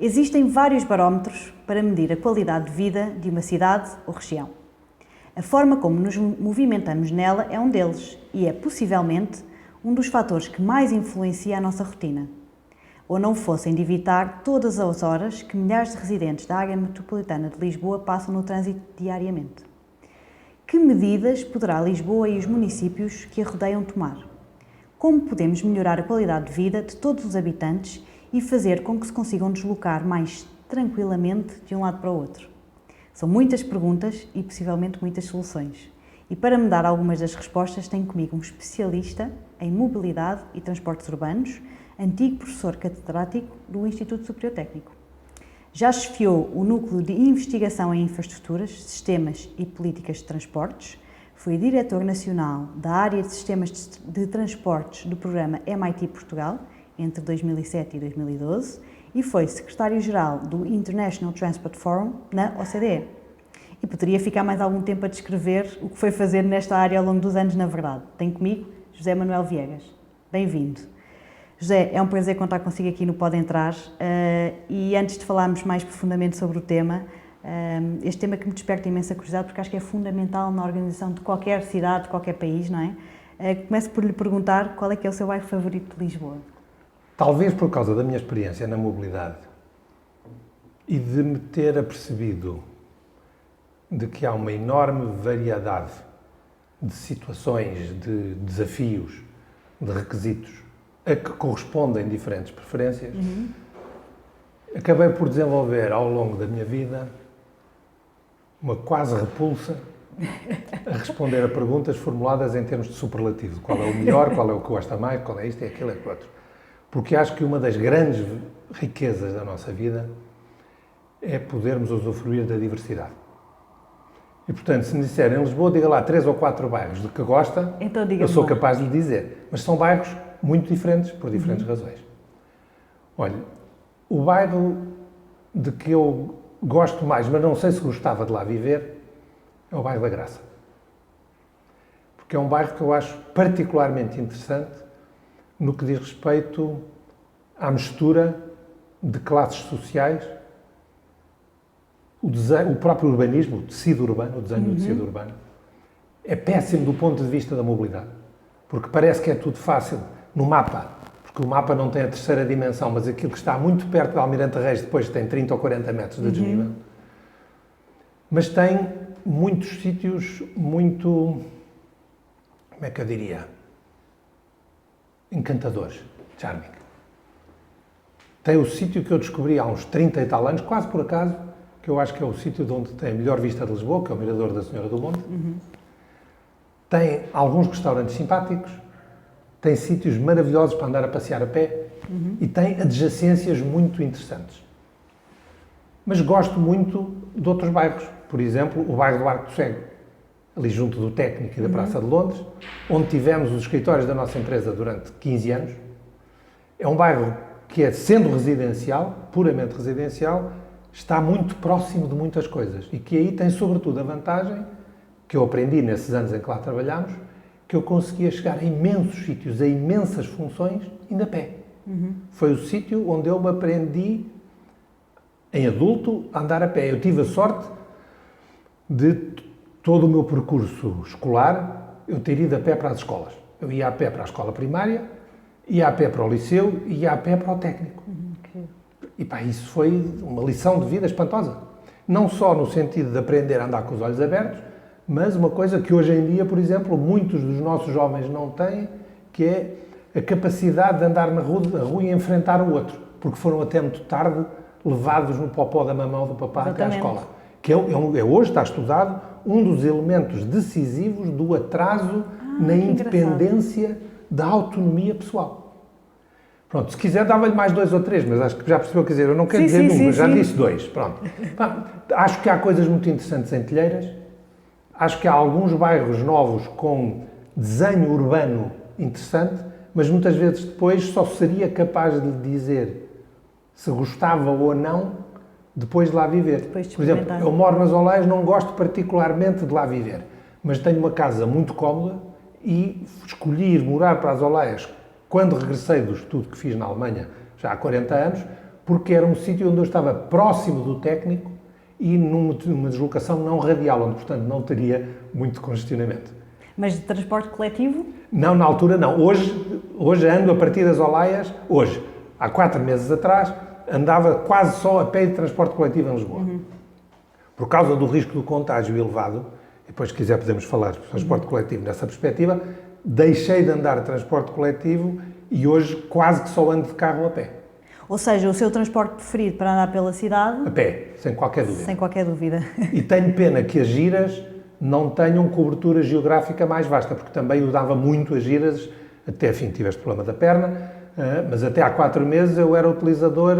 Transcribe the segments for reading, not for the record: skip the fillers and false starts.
Existem vários barómetros para medir a qualidade de vida de uma cidade ou região. A forma como nos movimentamos nela é um deles e é, possivelmente, um dos fatores que mais influencia a nossa rotina. Ou não fossem de evitar todas as horas que milhares de residentes da área metropolitana de Lisboa passam no trânsito diariamente. Que medidas poderá Lisboa e os municípios que a rodeiam tomar? Como podemos melhorar a qualidade de vida de todos os habitantes e fazer com que se consigam deslocar mais tranquilamente de um lado para o outro? São muitas perguntas e possivelmente muitas soluções. E para me dar algumas das respostas tenho comigo um especialista em mobilidade e transportes urbanos, antigo professor catedrático do Instituto Superior Técnico. Já chefiou o Núcleo de Investigação em Infraestruturas, Sistemas e Políticas de Transportes, foi diretor nacional da área de Sistemas de Transportes do programa MIT Portugal, entre 2007 e 2012, e foi secretário-geral do International Transport Forum na OCDE. E poderia ficar mais algum tempo a descrever o que foi fazer nesta área ao longo dos anos, na verdade. Tenho comigo José Manuel Viegas. Bem-vindo. José, é um prazer contar consigo aqui no Pode Entrar e antes de falarmos mais profundamente sobre o tema, este tema que me desperta imensa curiosidade porque acho que é fundamental na organização de qualquer cidade, de qualquer país, não é? Começo por lhe perguntar qual é que é o seu bairro favorito de Lisboa. Talvez por causa da minha experiência na mobilidade e de me ter apercebido de que há uma enorme variedade de situações, de desafios, de requisitos a que correspondem diferentes preferências, acabei por desenvolver ao longo da minha vida uma quase repulsa a responder a perguntas formuladas em termos de superlativo. Qual é o melhor, qual é o que gosta mais, qual é isto, é aquilo, é aquilo outro. Porque acho que uma das grandes riquezas da nossa vida é podermos usufruir da diversidade. E, portanto, se me disserem em Lisboa, diga lá 3 ou 4 bairros de que gosta, então, eu sou capaz de lhe dizer. Mas são bairros muito diferentes, por diferentes razões. Olha, o bairro de que eu gosto mais, mas não sei se gostava de lá viver, é o bairro da Graça. Porque é um bairro que eu acho particularmente interessante no que diz respeito à mistura de classes sociais, o próprio urbanismo, o tecido urbano, o desenho do tecido urbano, é péssimo do ponto de vista da mobilidade. Porque parece que é tudo fácil no mapa, porque o mapa não tem a terceira dimensão, mas aquilo que está muito perto do Almirante Reis depois tem 30 ou 40 metros de desnível. Mas tem muitos sítios muito, como é que eu diria, encantadores, charming. Tem o sítio que eu descobri há uns 30 e tal anos, quase por acaso, que eu acho que é o sítio de onde tem a melhor vista de Lisboa, que é o Mirador da Senhora do Monte. Tem alguns restaurantes simpáticos, tem sítios maravilhosos para andar a passear a pé e tem adjacências muito interessantes. Mas gosto muito de outros bairros. Por exemplo, o bairro do Arco do Cego, ali junto do Técnico e da Praça de Londres, onde tivemos os escritórios da nossa empresa durante 15 anos. É um bairro que, sendo residencial, puramente residencial, está muito próximo de muitas coisas e que aí tem, sobretudo, a vantagem que eu aprendi nesses anos em que lá trabalhámos, que eu conseguia chegar a imensos sítios, a imensas funções, indo a pé. Foi o sítio onde eu me aprendi, em adulto, a andar a pé. Eu tive a sorte de todo o meu percurso escolar, eu ter ido a pé para as escolas. Eu ia a pé para a escola primária, ia a pé para o liceu e ia a pé para o técnico. E pá, isso foi uma lição de vida espantosa. Não só no sentido de aprender a andar com os olhos abertos, mas uma coisa que hoje em dia, por exemplo, muitos dos nossos jovens não têm, que é a capacidade de andar na rua e enfrentar o outro, porque foram até muito tarde levados no popó da mamão do papá até à escola. Que hoje está estudado um dos elementos decisivos do atraso na independência da autonomia pessoal. Pronto, se quiser dava-lhe mais 2 ou 3, mas acho que já percebeu, quer dizer, eu não quero dizer números, já disse 2, pronto. Acho que há coisas muito interessantes em Telheiras, acho que há alguns bairros novos com desenho urbano interessante, mas muitas vezes depois só seria capaz de lhe dizer se gostava ou não depois de lá viver. Por exemplo, eu moro nas Olaias, não gosto particularmente de lá viver, mas tenho uma casa muito cómoda e escolhi ir morar para as Olaias quando regressei do estudo que fiz na Alemanha, já há 40 anos, porque era um sítio onde eu estava próximo do técnico e numa deslocação não radial, onde, portanto, não teria muito congestionamento. Mas de transporte coletivo? Não, na altura não. Hoje ando a partir das Olaias, há 4 meses atrás, andava quase só a pé de transporte coletivo em Lisboa. Por causa do risco do contágio elevado, e depois se quiser podemos falar de transporte coletivo nessa perspectiva, deixei de andar de transporte coletivo e hoje quase que só ando de carro a pé. Ou seja, o seu transporte preferido para andar pela cidade? A pé, sem qualquer dúvida. Sem qualquer dúvida. E tenho pena que as giras não tenham cobertura geográfica mais vasta, porque também eu dava muito as giras, até, enfim, tive este problema da perna, mas até há 4 meses eu era utilizador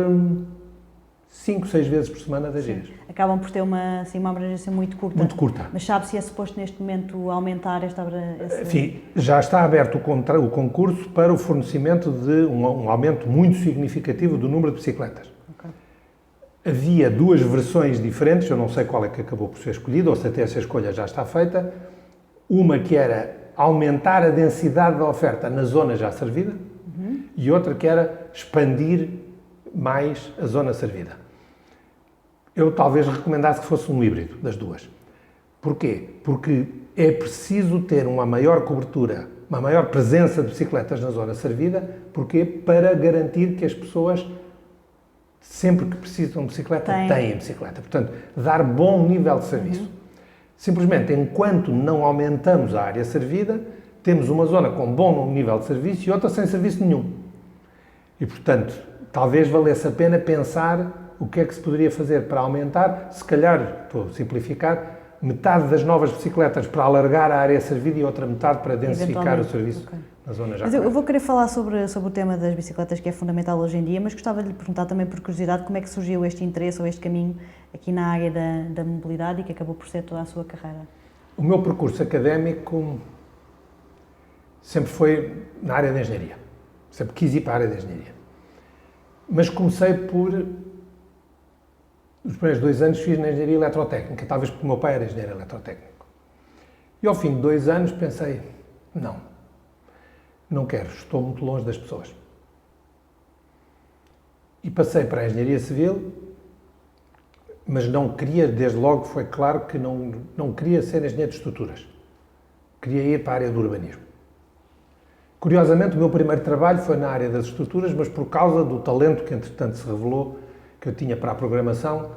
5, 6 vezes por semana das giras. Acabam por ter uma abrangência muito curta. Muito curta. Mas sabe se é suposto neste momento aumentar esta abrangência? Enfim, já está aberto o concurso para o fornecimento de um aumento muito significativo do número de bicicletas. Okay. Havia 2 versões diferentes, eu não sei qual é que acabou por ser escolhida, ou se até essa escolha já está feita. Uma que era aumentar a densidade da oferta na zona já servida, e outra que era expandir mais a zona servida. Eu talvez recomendasse que fosse um híbrido das 2. Porquê? Porque é preciso ter uma maior cobertura, uma maior presença de bicicletas na zona servida, porque para garantir que as pessoas, sempre que precisam de bicicleta, têm bicicleta. Portanto, dar bom nível de serviço. Simplesmente, enquanto não aumentamos a área servida, temos uma zona com bom nível de serviço e outra sem serviço nenhum. E, portanto, talvez valesse a pena pensar o que é que se poderia fazer para aumentar, se calhar, estou a simplificar, metade das novas bicicletas para alargar a área servida e outra metade para densificar o serviço na zona já. Mas eu vou querer falar sobre o tema das bicicletas, que é fundamental hoje em dia, mas gostava de lhe perguntar também, por curiosidade, como é que surgiu este interesse ou este caminho aqui na área da mobilidade e que acabou por ser toda a sua carreira? O meu percurso académico sempre foi na área da engenharia. Sempre quis ir para a área da engenharia. Mas comecei por... Os primeiros 2 anos fiz na engenharia eletrotécnica, talvez porque o meu pai era engenheiro eletrotécnico. E ao fim de 2 anos pensei, não quero, estou muito longe das pessoas. E passei para a engenharia civil, mas não queria, desde logo foi claro que não queria ser engenheiro de estruturas. Queria ir para a área do urbanismo. Curiosamente, o meu primeiro trabalho foi na área das estruturas, mas por causa do talento que entretanto se revelou que eu tinha para a programação,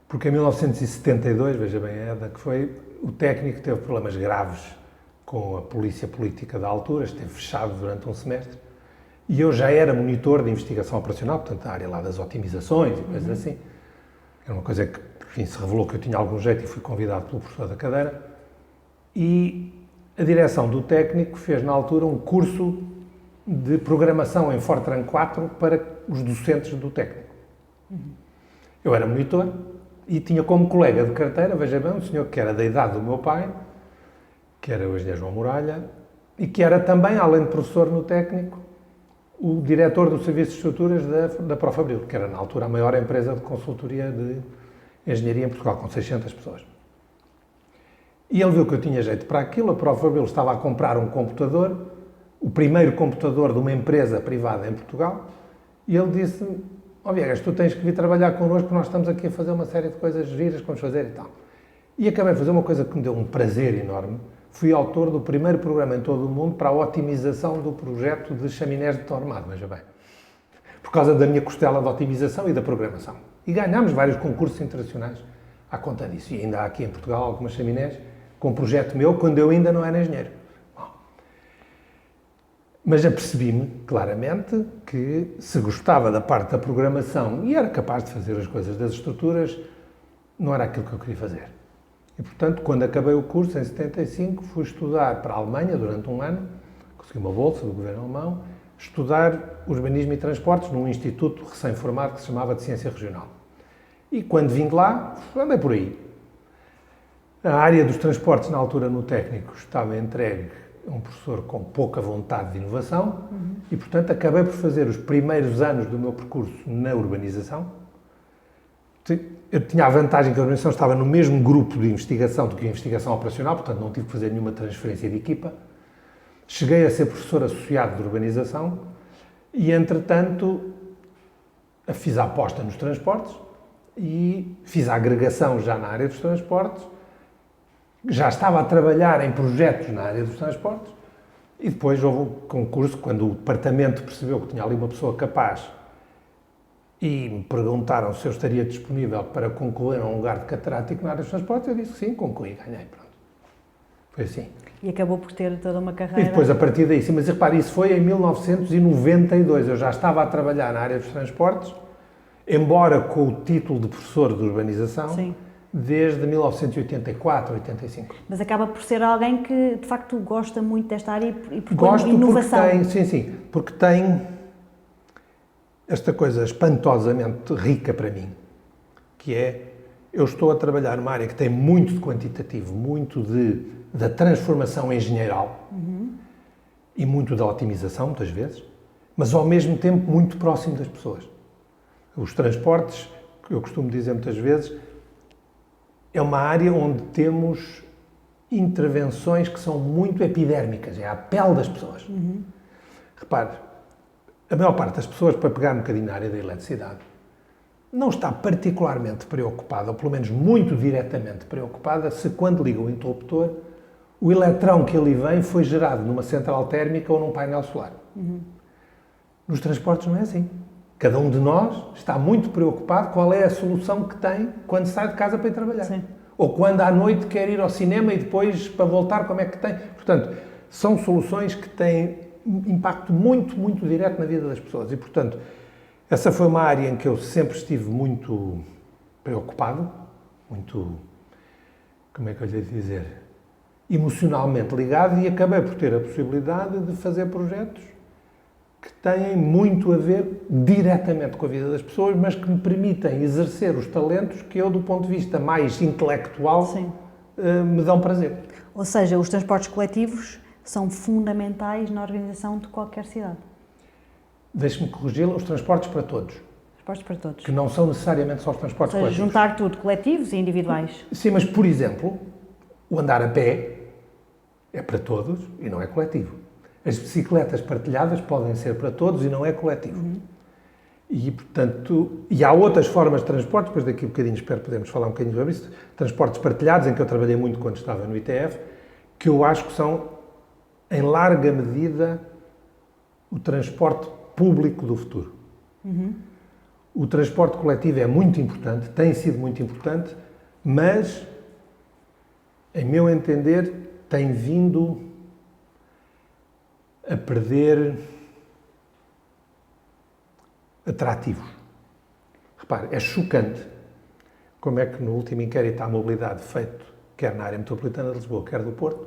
porque em 1972, veja bem, que foi, o técnico teve problemas graves com a polícia política da altura, esteve fechado durante um semestre, e eu já era monitor de investigação operacional, portanto, a área lá das otimizações e coisas assim. Era uma coisa que, enfim, se revelou que eu tinha algum jeito e fui convidado pelo professor da cadeira, e a direção do técnico fez, na altura, um curso de programação em Fortran 4 para os docentes do técnico. Eu era monitor e tinha como colega de carteira, veja bem, um senhor que era da idade do meu pai, que era o engenheiro João Muralha, e que era também, além de professor no técnico, o diretor do Serviço de Estruturas da Profabril, que era, na altura, a maior empresa de consultoria de engenharia em Portugal, com 600 pessoas. E ele viu que eu tinha jeito para aquilo, a Profabril estava a comprar um computador, o primeiro computador de uma empresa privada em Portugal, e ele disse-me, Viegas, tu tens que vir trabalhar connosco, porque nós estamos aqui a fazer uma série de coisas giras que vamos fazer e tal. E acabei de fazer uma coisa que me deu um prazer enorme. Fui autor do primeiro programa em todo o mundo para a otimização do projeto de chaminés de tornado, veja bem. Por causa da minha costela de otimização e da programação. E ganhámos vários concursos internacionais à conta disso. E ainda há aqui em Portugal algumas chaminés com um projeto meu, quando eu ainda não era engenheiro. Mas apercebi-me, claramente, que se gostava da parte da programação e era capaz de fazer as coisas das estruturas, não era aquilo que eu queria fazer. E, portanto, quando acabei o curso, em 75, fui estudar para a Alemanha durante um ano, consegui uma bolsa do governo alemão, estudar urbanismo e transportes num instituto recém-formado que se chamava de Ciência Regional. E quando vim de lá, andei por aí. A área dos transportes, na altura, no técnico, estava entregue um professor com pouca vontade de inovação e, portanto, acabei por fazer os primeiros anos do meu percurso na urbanização. Eu tinha a vantagem que a urbanização estava no mesmo grupo de investigação do que a investigação operacional, portanto, não tive que fazer nenhuma transferência de equipa. Cheguei a ser professor associado de urbanização e, entretanto, fiz a aposta nos transportes e fiz a agregação já na área dos transportes, já estava a trabalhar em projetos na área dos transportes e depois houve um concurso, quando o departamento percebeu que tinha ali uma pessoa capaz e me perguntaram se eu estaria disponível para concorrer a um lugar de catedrático na área dos transportes, eu disse que sim, concorri, ganhei, pronto. Foi assim. E acabou por ter toda uma carreira... E depois, a partir daí, sim, mas repare, isso foi em 1992, eu já estava a trabalhar na área dos transportes, embora com o título de professor de urbanização, Sim. desde 1984, 85. Mas acaba por ser alguém que, de facto, gosta muito desta área e propõe Gosto inovação. porque tem, sim, porque tem esta coisa espantosamente rica para mim, que é, eu estou a trabalhar numa área que tem muito de quantitativo, muito da transformação engenheiral e muito da otimização, muitas vezes, mas ao mesmo tempo muito próximo das pessoas. Os transportes, que eu costumo dizer muitas vezes, é uma área onde temos intervenções que são muito epidérmicas, é a pele das pessoas. Repare, a maior parte das pessoas, para pegar um bocadinho na área da eletricidade, não está particularmente preocupada, ou pelo menos muito diretamente preocupada, se quando liga o interruptor, o eletrão que ali vem foi gerado numa central térmica ou num painel solar. Nos transportes não é assim. Cada um de nós está muito preocupado qual é a solução que tem quando sai de casa para ir trabalhar. Sim. Ou quando à noite quer ir ao cinema e depois, para voltar, como é que tem. Portanto, são soluções que têm impacto muito, muito direto na vida das pessoas. E, portanto, essa foi uma área em que eu sempre estive muito preocupado, muito, como é que eu lhe ia dizer, emocionalmente ligado, e acabei por ter a possibilidade de fazer projetos que têm muito a ver diretamente com a vida das pessoas, mas que me permitem exercer os talentos que eu, do ponto de vista mais intelectual, me dão prazer. Ou seja, os transportes coletivos são fundamentais na organização de qualquer cidade. Deixe-me corrigi-la, os transportes para todos. Transportes para todos. Que não são necessariamente só os transportes Ou seja, coletivos. juntar tudo, coletivos e individuais. Sim, mas, por exemplo, o andar a pé é para todos e não é coletivo. As bicicletas partilhadas podem ser para todos e não é coletivo. E, portanto, e há outras formas de transporte, depois daqui a um bocadinho espero podermos falar um bocadinho sobre isso, transportes partilhados, em que eu trabalhei muito quando estava no ITF, que eu acho que são, em larga medida, o transporte público do futuro. O transporte coletivo é muito importante, tem sido muito importante, mas, em meu entender, tem vindo a perder atrativos. Repare, é chocante como é que no último inquérito à mobilidade feito, quer na área metropolitana de Lisboa, quer do Porto,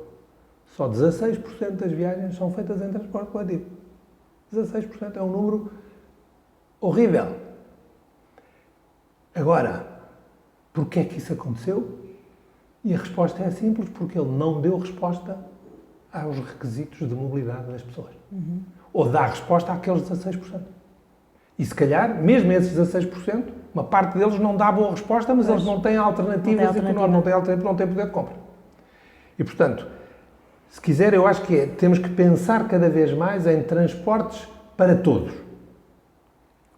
só 16% das viagens são feitas em transporte coletivo. 16% é um número horrível. Agora, porquê é que isso aconteceu? E a resposta é simples, porque ele não deu resposta aos requisitos de mobilidade das pessoas. Ou dá resposta àqueles 16%. E se calhar, mesmo esses 16%, uma parte deles não dá boa resposta, mas eles não têm alternativas económicas, não têm alternativa, não têm poder de compra. E, portanto, se quiser, eu acho que temos que pensar cada vez mais em transportes para todos.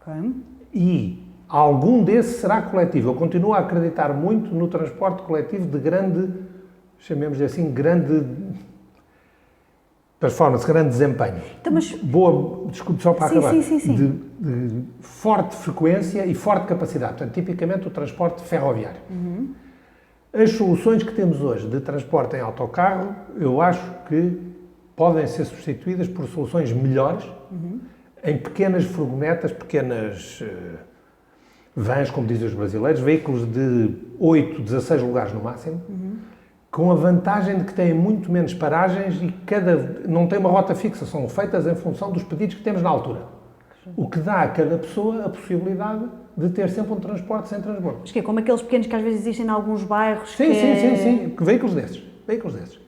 Okay. E algum desses será coletivo. Eu continuo a acreditar muito no transporte coletivo de grande, chamemos-lhe assim, grande performance, grande desempenho. Então, mas... Boa, desculpe só para acabar. Sim. De forte frequência e forte capacidade. Portanto, tipicamente o transporte ferroviário. As soluções que temos hoje de transporte em autocarro, eu acho que podem ser substituídas por soluções melhores em pequenas furgonetas, pequenas vans, como dizem os brasileiros, veículos de 8, 16 lugares no máximo, com a vantagem de que têm muito menos paragens e não tem uma rota fixa, são feitas em função dos pedidos que temos na altura. O que dá a cada pessoa a possibilidade de ter sempre um transporte sem transbordo. Mas que é como aqueles pequenos que às vezes existem em alguns bairros. Sim. Veículos desses.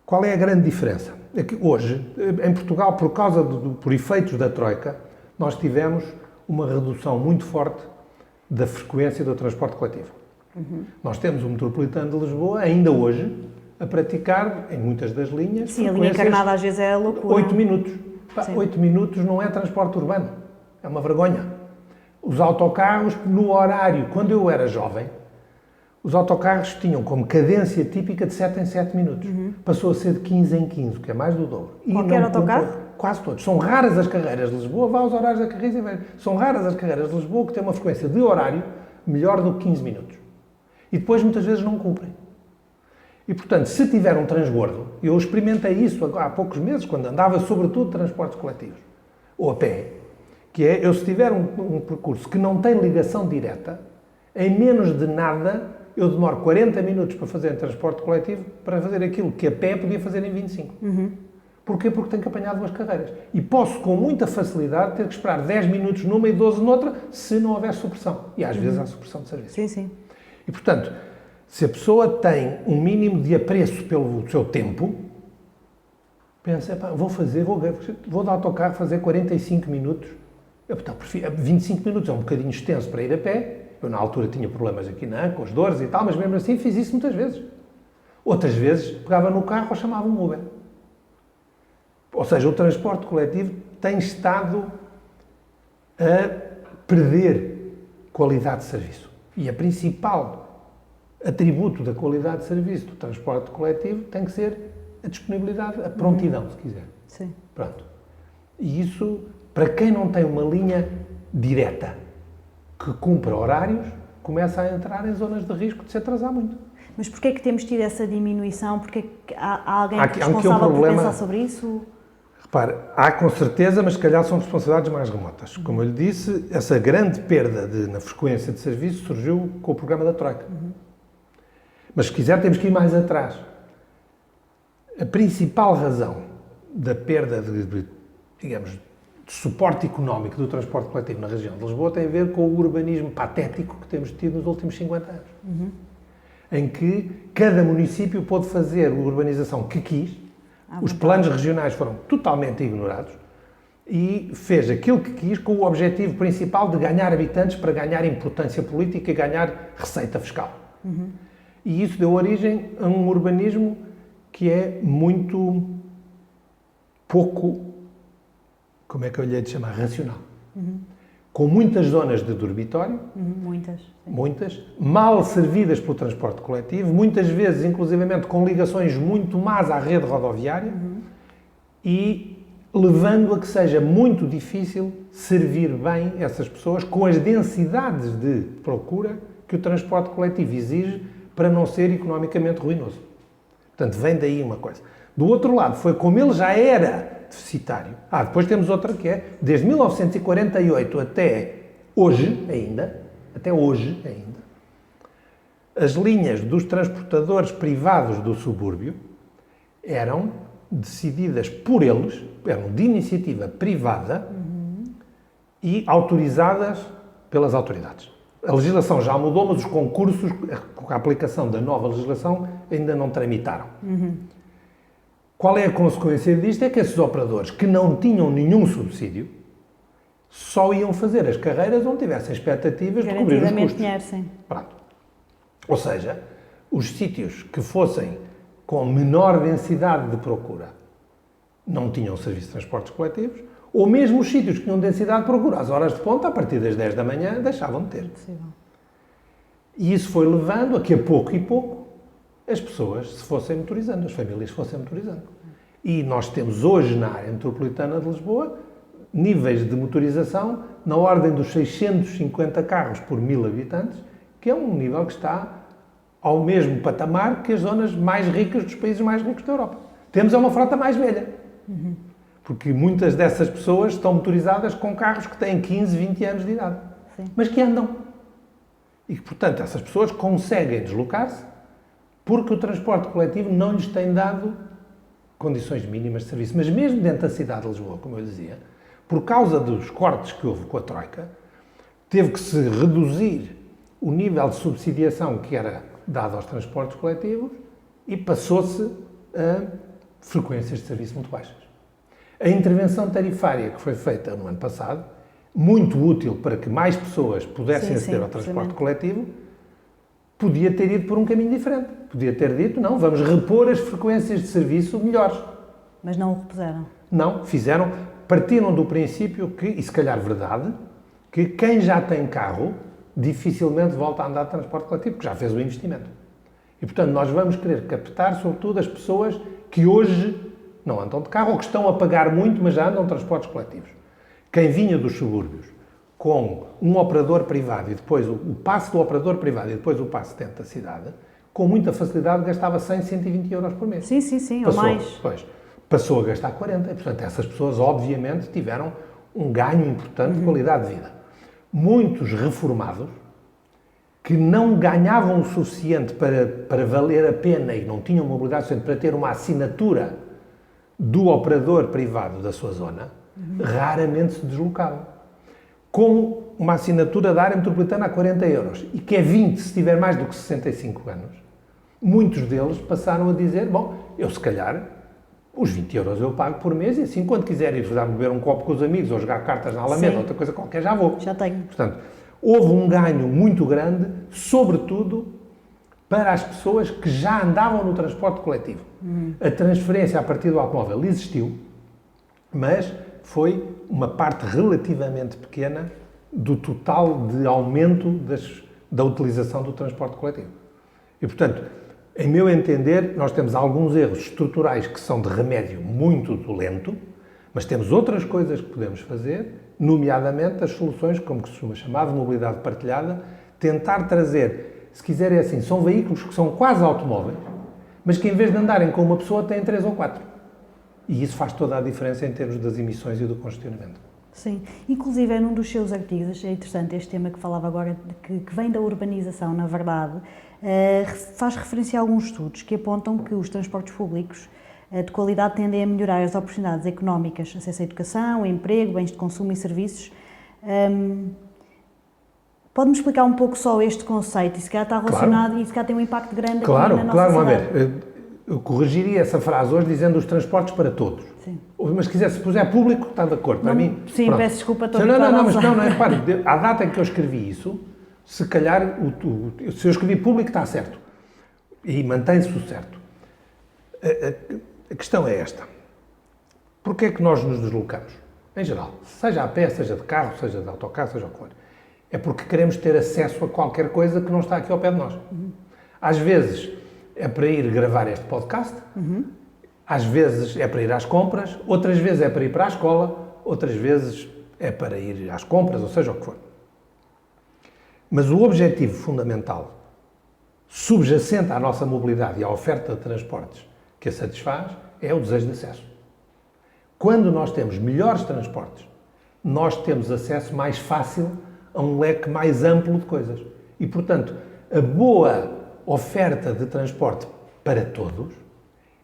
Qual é a grande diferença? É que hoje, em Portugal, por efeitos da Troika, nós tivemos uma redução muito forte da frequência do transporte coletivo. Nós temos o Metropolitano de Lisboa, ainda hoje, a praticar, em muitas das linhas, Sim, a linha encarnada às vezes é loucura. 8 minutos. 8 minutos não é transporte urbano. É uma vergonha. Os autocarros, no horário, quando eu era jovem, os autocarros tinham como cadência típica de 7 em 7 minutos. Passou a ser de 15 em 15, que é mais do dobro. Qualquer autocarro? Quase todos. São raras as carreiras de Lisboa, vá aos horários da carreira e veja. São raras as carreiras de Lisboa que têm uma frequência de horário melhor do que 15 minutos. E depois muitas vezes não cumprem. E portanto, se tiver um transbordo, eu experimentei isso há poucos meses, quando andava sobretudo de transportes coletivos, ou a pé, que é, eu se tiver um percurso que não tem ligação direta, em menos de nada, eu demoro 40 minutos para fazer em transporte coletivo para fazer aquilo que a pé podia fazer em 25. Porquê? Porque tenho que apanhar duas carreiras. E posso, com muita facilidade, ter que esperar 10 minutos numa e 12 noutra, se não houver supressão. E às vezes há supressão de serviço. Sim, sim. E, portanto, se a pessoa tem um mínimo de apreço pelo seu tempo, pensa, vou de autocarro fazer 45 minutos. Então, 25 minutos é um bocadinho extenso para ir a pé. Eu, na altura, tinha problemas aqui com as dores e tal, mas mesmo assim fiz isso muitas vezes. Outras vezes, pegava no carro ou chamava um Uber. Ou seja, o transporte coletivo tem estado a perder qualidade de serviço. E a principal atributo da qualidade de serviço do transporte coletivo tem que ser a disponibilidade, a prontidão, se quiser. Sim. Pronto. E isso, para quem não tem uma linha direta que cumpra horários, começa a entrar em zonas de risco de se atrasar muito. Mas porquê é que temos tido essa diminuição? Porquê que há alguém Há aqui um responsável por problema. pensar sobre isso? Repare, há com certeza, mas se calhar são responsabilidades mais remotas. Como eu lhe disse, essa grande perda na frequência de serviço surgiu com o programa da Troika. Mas se quiser temos que ir mais atrás. A principal razão da perda digamos, de suporte económico do transporte coletivo na região de Lisboa tem a ver com o urbanismo patético que temos tido nos últimos 50 anos. Em que cada município pôde fazer a urbanização que quis, os planos regionais foram totalmente ignorados e fez aquilo que quis com o objetivo principal de ganhar habitantes para ganhar importância política e ganhar receita fiscal. E isso deu origem a um urbanismo que é muito pouco, como é que eu lhe hei de chamar, racional. Com muitas zonas de dormitório, muitas, mal servidas pelo transporte coletivo, muitas vezes, inclusivamente, com ligações muito más à rede rodoviária e levando a que seja muito difícil servir bem essas pessoas com as densidades de procura que o transporte coletivo exige para não ser economicamente ruinoso. Portanto, vem daí uma coisa. Do outro lado, foi como ele já era deficitário. Depois temos outra que é, desde 1948 até hoje ainda, as linhas dos transportadores privados do subúrbio eram decididas por eles, eram de iniciativa privada e autorizadas pelas autoridades. A legislação já mudou, mas os concursos, com a aplicação da nova legislação, ainda não tramitaram. Qual é a consequência disto? É que esses operadores que não tinham nenhum subsídio só iam fazer as carreiras onde tivessem expectativas de cobrir os custos. Dinheiro, sim. Pronto. Ou seja, os sítios que fossem com menor densidade de procura não tinham serviço de transportes coletivos, ou mesmo os sítios que tinham densidade de procura, às horas de ponta, a partir das 10 da manhã, deixavam de ter. E isso foi levando a que, a pouco e pouco, as pessoas se fossem motorizando, as famílias se fossem motorizando. E nós temos hoje, na área metropolitana de Lisboa, níveis de motorização na ordem dos 650 carros por 1000 habitantes, que é um nível que está ao mesmo patamar que as zonas mais ricas dos países mais ricos da Europa. Temos uma frota mais velha. Porque muitas dessas pessoas estão motorizadas com carros que têm 15, 20 anos de idade. Sim. Mas que andam. E que, portanto, essas pessoas conseguem deslocar-se porque o transporte coletivo não lhes tem dado condições mínimas de serviço. Mas mesmo dentro da cidade de Lisboa, como eu dizia, por causa dos cortes que houve com a Troika, teve que se reduzir o nível de subsidiação que era dado aos transportes coletivos e passou-se a frequências de serviço muito baixas. A intervenção tarifária que foi feita no ano passado, muito útil para que mais pessoas pudessem aceder ao transporte coletivo, podia ter ido por um caminho diferente. Podia ter dito, não, vamos repor as frequências de serviço melhores. Mas não o repuseram. Não, fizeram. partiram do princípio que, e se calhar verdade, que quem já tem carro dificilmente volta a andar de transporte coletivo, porque já fez o investimento. E, portanto, nós vamos querer captar, sobretudo, as pessoas que hoje não andam de carro ou que estão a pagar muito, mas já andam de transportes coletivos. Quem vinha dos subúrbios com um operador privado e depois o passe do operador privado e depois o passe dentro da cidade, com muita facilidade gastava 100, 120 euros por mês. Sim, ou mais. Passou a gastar 40 e, portanto, essas pessoas, obviamente, tiveram um ganho importante de qualidade de vida. Muitos reformados que não ganhavam o suficiente para valer a pena e não tinham mobilidade suficiente para ter uma assinatura do operador privado da sua zona, raramente se deslocavam. Com uma assinatura da área metropolitana a 40 euros e que é 20 se tiver mais do que 65 anos, muitos deles passaram a dizer, bom, eu se calhar os 20 euros eu pago por mês e assim quando quiser ir beber um copo com os amigos ou jogar cartas na Alameda, outra coisa qualquer, já vou. Já tenho. Portanto, houve um ganho muito grande, sobretudo para as pessoas que já andavam no transporte coletivo. A transferência a partir do automóvel existiu, mas foi uma parte relativamente pequena do total de aumento da utilização do transporte coletivo. E, portanto, em meu entender, nós temos alguns erros estruturais que são de remédio muito lento, mas temos outras coisas que podemos fazer, nomeadamente as soluções, como que se chama chamar, de mobilidade partilhada, tentar trazer, se quiser é assim, são veículos que são quase automóveis, mas que em vez de andarem com uma pessoa têm 3 ou 4. E isso faz toda a diferença em termos das emissões e do congestionamento. Sim, inclusive num dos seus artigos, achei interessante este tema que falava agora, que vem da urbanização, na verdade, faz referência a alguns estudos que apontam que os transportes públicos de qualidade tendem a melhorar as oportunidades económicas, acesso à educação, emprego, bens de consumo e serviços. Pode-me explicar um pouco só este conceito? E se calhar está relacionado e se calhar tem um impacto grande aqui na nossa cidade. Eu corrigiria essa frase hoje dizendo os transportes para todos. Sim. Mas se quiser, se puser público, está de acordo. Para mim, sim, pronto. Peço desculpa. Repare, à data em que eu escrevi isso, se calhar, se eu escrevi público, está certo. E mantém-se o certo. A questão é esta. Porquê é que nós nos deslocamos? Em geral, seja a pé, seja de carro, seja de autocarro, seja o que for. É porque queremos ter acesso a qualquer coisa que não está aqui ao pé de nós. Às vezes é para ir gravar este podcast, às vezes é para ir às compras, outras vezes é para ir para a escola, outras vezes é para ir às compras, ou seja o que for. Mas o objetivo fundamental, subjacente à nossa mobilidade e à oferta de transportes que a satisfaz, é o desejo de acesso. Quando nós temos melhores transportes, nós temos acesso mais fácil a um leque mais amplo de coisas. E, portanto, a boa oferta de transporte para todos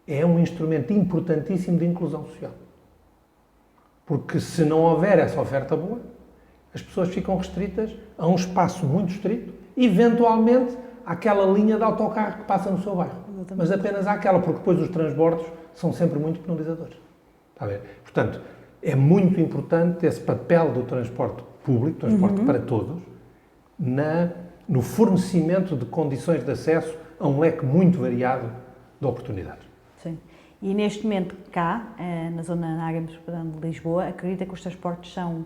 é um instrumento importantíssimo de inclusão social. Porque se não houver essa oferta boa, as pessoas ficam restritas a um espaço muito estrito, eventualmente àquela linha de autocarro que passa no seu bairro. Exatamente. Mas apenas àquela, porque depois os transbordos são sempre muito penalizadores. Está a ver? Portanto, é muito importante esse papel do transporte público, transporte para todos, no fornecimento de condições de acesso a um leque muito variado de oportunidades. Sim. E neste momento cá, na zona na área metropolitana de Lisboa, acredita que os transportes são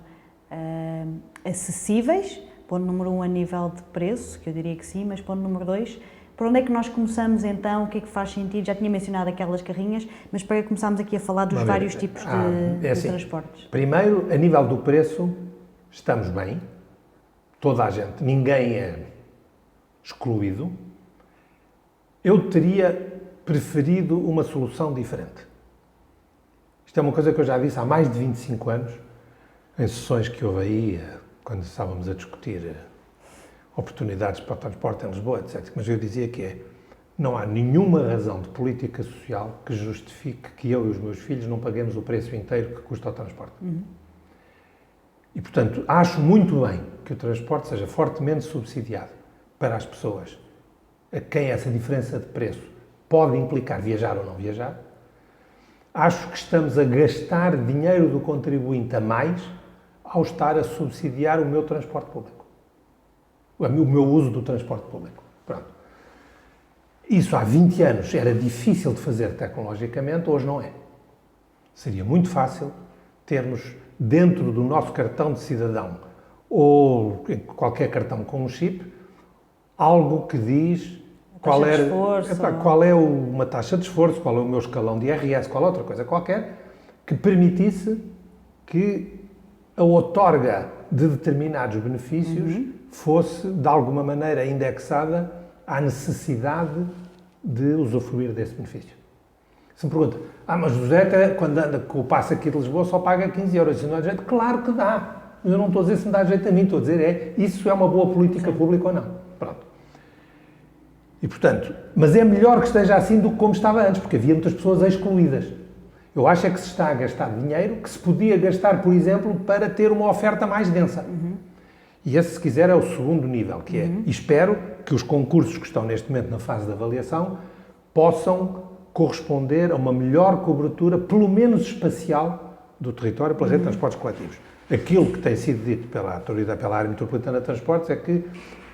acessíveis, ponto número 1 a nível de preço, que eu diria que sim, mas ponto número 2, por onde é que nós começamos então, o que é que faz sentido? Já tinha mencionado aquelas carrinhas, mas para começarmos aqui a falar dos vários tipos de transportes. Primeiro, a nível do preço, estamos bem, toda a gente, ninguém é excluído. Eu teria preferido uma solução diferente. Isto é uma coisa que eu já disse há mais de 25 anos, em sessões que houve aí, quando estávamos a discutir oportunidades para o transporte em Lisboa, etc. Mas eu dizia que não há nenhuma razão de política social que justifique que eu e os meus filhos não paguemos o preço inteiro que custa o transporte. E, portanto, acho muito bem que o transporte seja fortemente subsidiado para as pessoas a quem essa diferença de preço pode implicar viajar ou não viajar. Acho que estamos a gastar dinheiro do contribuinte a mais ao estar a subsidiar o meu transporte público. O meu uso do transporte público. Pronto. Isso há 20 anos era difícil de fazer tecnologicamente, hoje não é. Seria muito fácil termos dentro do nosso cartão de cidadão ou qualquer cartão com um chip, algo que diz qual é uma taxa de esforço, qual é o meu escalão de IRS, qual é outra coisa qualquer, que permitisse que a outorga de determinados benefícios fosse, de alguma maneira, indexada à necessidade de usufruir desse benefício. Se me pergunta, mas o José, quando anda com o passe aqui de Lisboa, só paga 15 euros. Isso não dá jeito? Claro que dá. Eu não estou a dizer se me dá jeito a mim, estou a dizer isso é uma boa política pública ou não. Pronto. E, portanto, mas é melhor que esteja assim do que como estava antes, porque havia muitas pessoas excluídas. Eu acho é que se está a gastar dinheiro que se podia gastar, por exemplo, para ter uma oferta mais densa. E esse, se quiser, é o segundo nível, que é, e espero que os concursos que estão neste momento na fase de avaliação possam corresponder a uma melhor cobertura, pelo menos espacial, do território pela rede de transportes coletivos. Aquilo que tem sido dito pela autoridade, pela área metropolitana de transportes, é que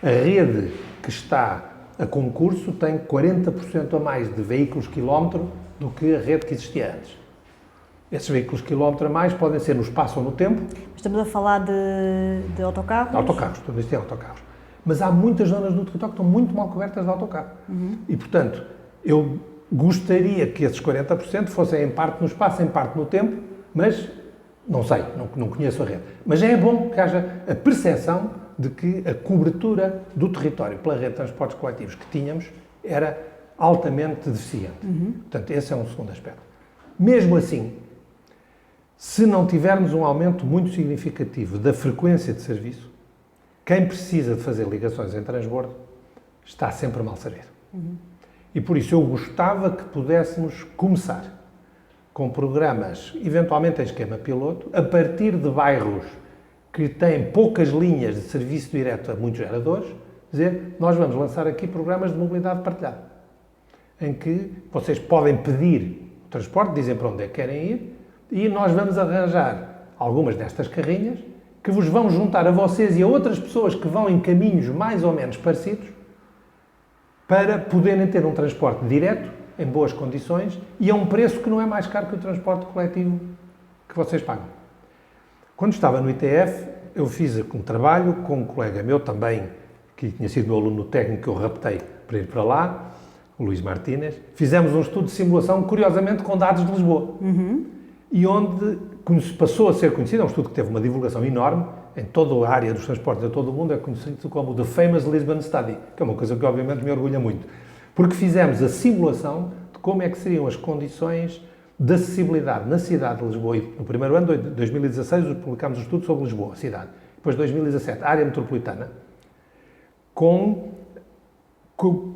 a rede que está a concurso tem 40% a mais de veículos quilómetro do que a rede que existia antes. Esses veículos quilómetro a mais podem ser no espaço ou no tempo. Estamos a falar de autocarros? De autocarros, tudo isto é autocarros. Mas há muitas zonas do território que estão muito mal cobertas de autocarro. E, portanto, eu gostaria que esses 40% fossem em parte no espaço, em parte no tempo, mas não sei, não conheço a rede. Mas é bom que haja a percepção de que a cobertura do território pela rede de transportes coletivos que tínhamos era altamente deficiente. Portanto, esse é um segundo aspecto. Mesmo assim, se não tivermos um aumento muito significativo da frequência de serviço, quem precisa de fazer ligações em transbordo está sempre mal servido. E por isso eu gostava que pudéssemos começar com programas, eventualmente em esquema piloto, a partir de bairros que têm poucas linhas de serviço direto a muitos geradores, dizer, nós vamos lançar aqui programas de mobilidade partilhada, em que vocês podem pedir o transporte, dizem para onde é que querem ir, e nós vamos arranjar algumas destas carrinhas que vos vão juntar a vocês e a outras pessoas que vão em caminhos mais ou menos parecidos para poderem ter um transporte direto, em boas condições e a um preço que não é mais caro que o transporte coletivo que vocês pagam. Quando estava no ITF, eu fiz um trabalho com um colega meu também, que tinha sido meu aluno técnico, que eu raptei para ir para lá, o Luís Martínez. Fizemos um estudo de simulação, curiosamente, com dados de Lisboa. E onde passou a ser conhecido, é um estudo que teve uma divulgação enorme, em toda a área dos transportes de todo o mundo, é conhecido como The Famous Lisbon Study, que é uma coisa que obviamente me orgulha muito. Porque fizemos a simulação de como é que seriam as condições de acessibilidade na cidade de Lisboa. E no primeiro ano, de 2016, publicámos um estudo sobre Lisboa, a cidade. Depois, 2017, a área metropolitana,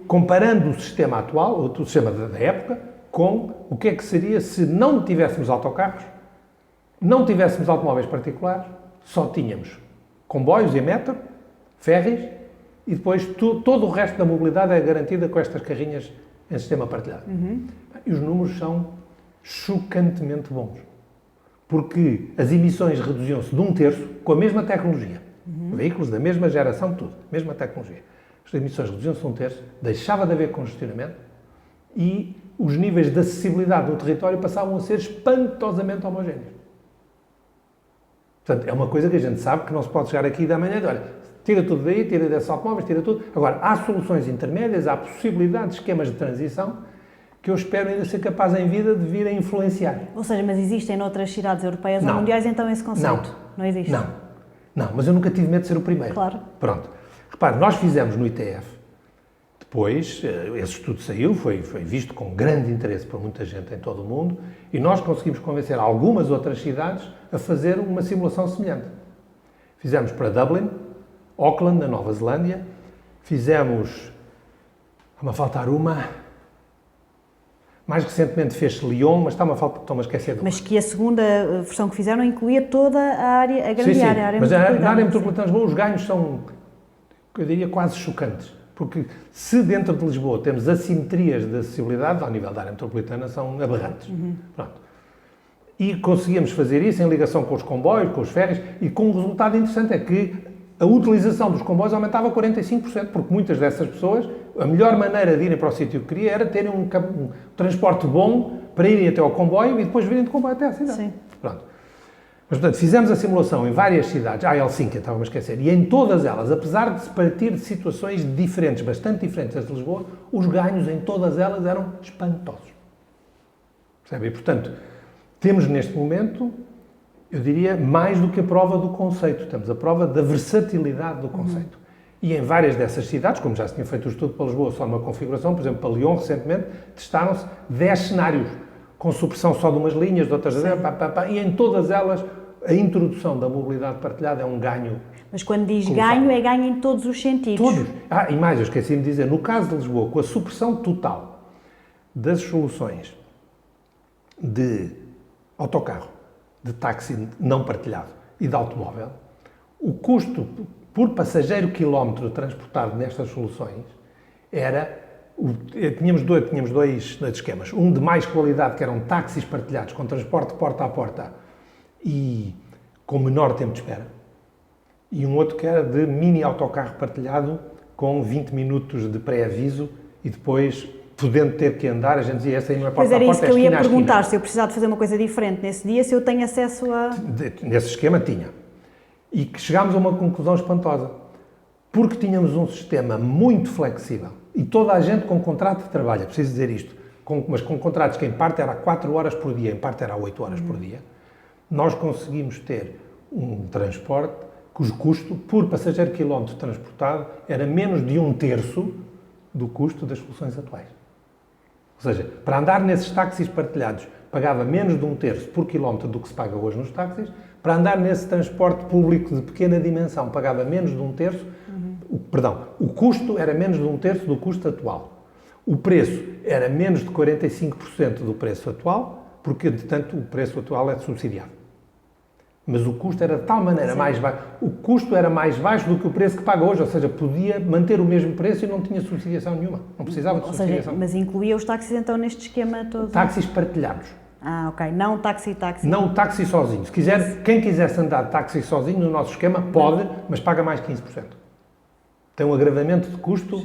comparando o sistema atual, o sistema da época, com o que é que seria se não tivéssemos autocarros, não tivéssemos automóveis particulares, só tínhamos comboios e metro, ferries, e depois todo o resto da mobilidade é garantida com estas carrinhas em sistema partilhado. E os números são chocantemente bons. Porque as emissões reduziam-se de 1/3 com a mesma tecnologia. Veículos da mesma geração, tudo, mesma tecnologia. As emissões reduziam-se de 1/3, deixava de haver congestionamento e os níveis de acessibilidade no território passavam a ser espantosamente homogéneos. Portanto, é uma coisa que a gente sabe que não se pode chegar aqui da manhã e dizer, olha, tira tudo daí, tira desses automóveis, tira tudo. Agora, há soluções intermédias, há possibilidade de esquemas de transição que eu espero ainda ser capaz em vida de vir a influenciar. Ou seja, mas existem noutras cidades europeias ou mundiais então esse conceito? Não existe? Não, mas eu nunca tive medo de ser o primeiro. Claro. Pronto. Repare, nós fizemos no ITF, depois esse estudo saiu, foi visto com grande interesse por muita gente em todo o mundo e nós conseguimos convencer algumas outras cidades a fazer uma simulação semelhante. Fizemos para Dublin, Auckland, na Nova Zelândia, fizemos, está-me a faltar uma, mais recentemente fez-se Lyon, mas está-me a esquecer de uma. Mas que a segunda versão que fizeram incluía toda a área, a grande área, a área mas metropolitana. Na área metropolitana de Lisboa os ganhos são, eu diria, quase chocantes. Porque se dentro de Lisboa temos assimetrias de acessibilidade, ao nível da área metropolitana são aberrantes. Pronto. E conseguimos fazer isso em ligação com os comboios, com os ferries, e com um resultado interessante, é que a utilização dos comboios aumentava 45%, porque muitas dessas pessoas, a melhor maneira de irem para o sítio que queria era terem um transporte bom para irem até ao comboio e depois virem de comboio até à cidade. Sim. Pronto. Mas, portanto, fizemos a simulação em várias cidades, Helsinki, estava-me a esquecer, e em todas elas, apesar de se partir de situações diferentes, bastante diferentes das de Lisboa, os ganhos em todas elas eram espantosos. Percebe? E, portanto, temos neste momento, eu diria, mais do que a prova do conceito, temos a prova da versatilidade do conceito. E em várias dessas cidades, como já se tinha feito o estudo para Lisboa, só numa configuração, por exemplo, para Lyon, recentemente, testaram-se 10 cenários, com supressão só de umas linhas, de outras, e em todas elas a introdução da mobilidade partilhada é um ganho. Mas quando diz ganho, é ganho em todos os sentidos. Todos. E mais, eu esqueci-me de dizer, no caso de Lisboa, com a supressão total das soluções de autocarro, de táxi não partilhado e de automóvel, o custo por passageiro quilómetro transportado nestas soluções era... Tínhamos dois esquemas. Um de mais qualidade, que eram táxis partilhados, com transporte porta a porta e com menor tempo de espera. E um outro que era de mini autocarro partilhado, com 20 minutos de pré-aviso e depois, podendo ter que andar, a gente dizia, essa aí não é porta a porta, é esquina a esquina. Pois era isso que eu ia perguntar, se eu precisar de fazer uma coisa diferente nesse dia, se eu tenho acesso a... Nesse esquema tinha. E que chegámos a uma conclusão espantosa. Porque tínhamos um sistema muito flexível. E toda a gente com contrato de trabalho, é preciso dizer isto, mas com contratos que em parte era 4 horas por dia, em parte era 8 horas por dia, nós conseguimos ter um transporte cujo custo por passageiro quilómetro transportado era menos de 1/3 do custo das soluções atuais. Ou seja, para andar nesses táxis partilhados pagava menos de 1/3 por quilómetro do que se paga hoje nos táxis, para andar nesse transporte público de pequena dimensão pagava menos de 1/3. O custo era menos de 1/3 do custo atual. O preço era menos de 45% do preço atual, porque, de tanto, o preço atual é subsidiado. Mas o custo era de tal maneira mais baixo. O custo era mais baixo do que o preço que paga hoje, ou seja, podia manter o mesmo preço e não tinha subsidiação nenhuma. Não precisava de subsidiação. Mas incluía os táxis então neste esquema todo? Táxis partilhados. Ok. Não o táxi. Não o táxi sozinho. Se quiser, quem quisesse andar de táxi sozinho no nosso esquema, pode, mas paga mais 15%. Tem um agravamento de custo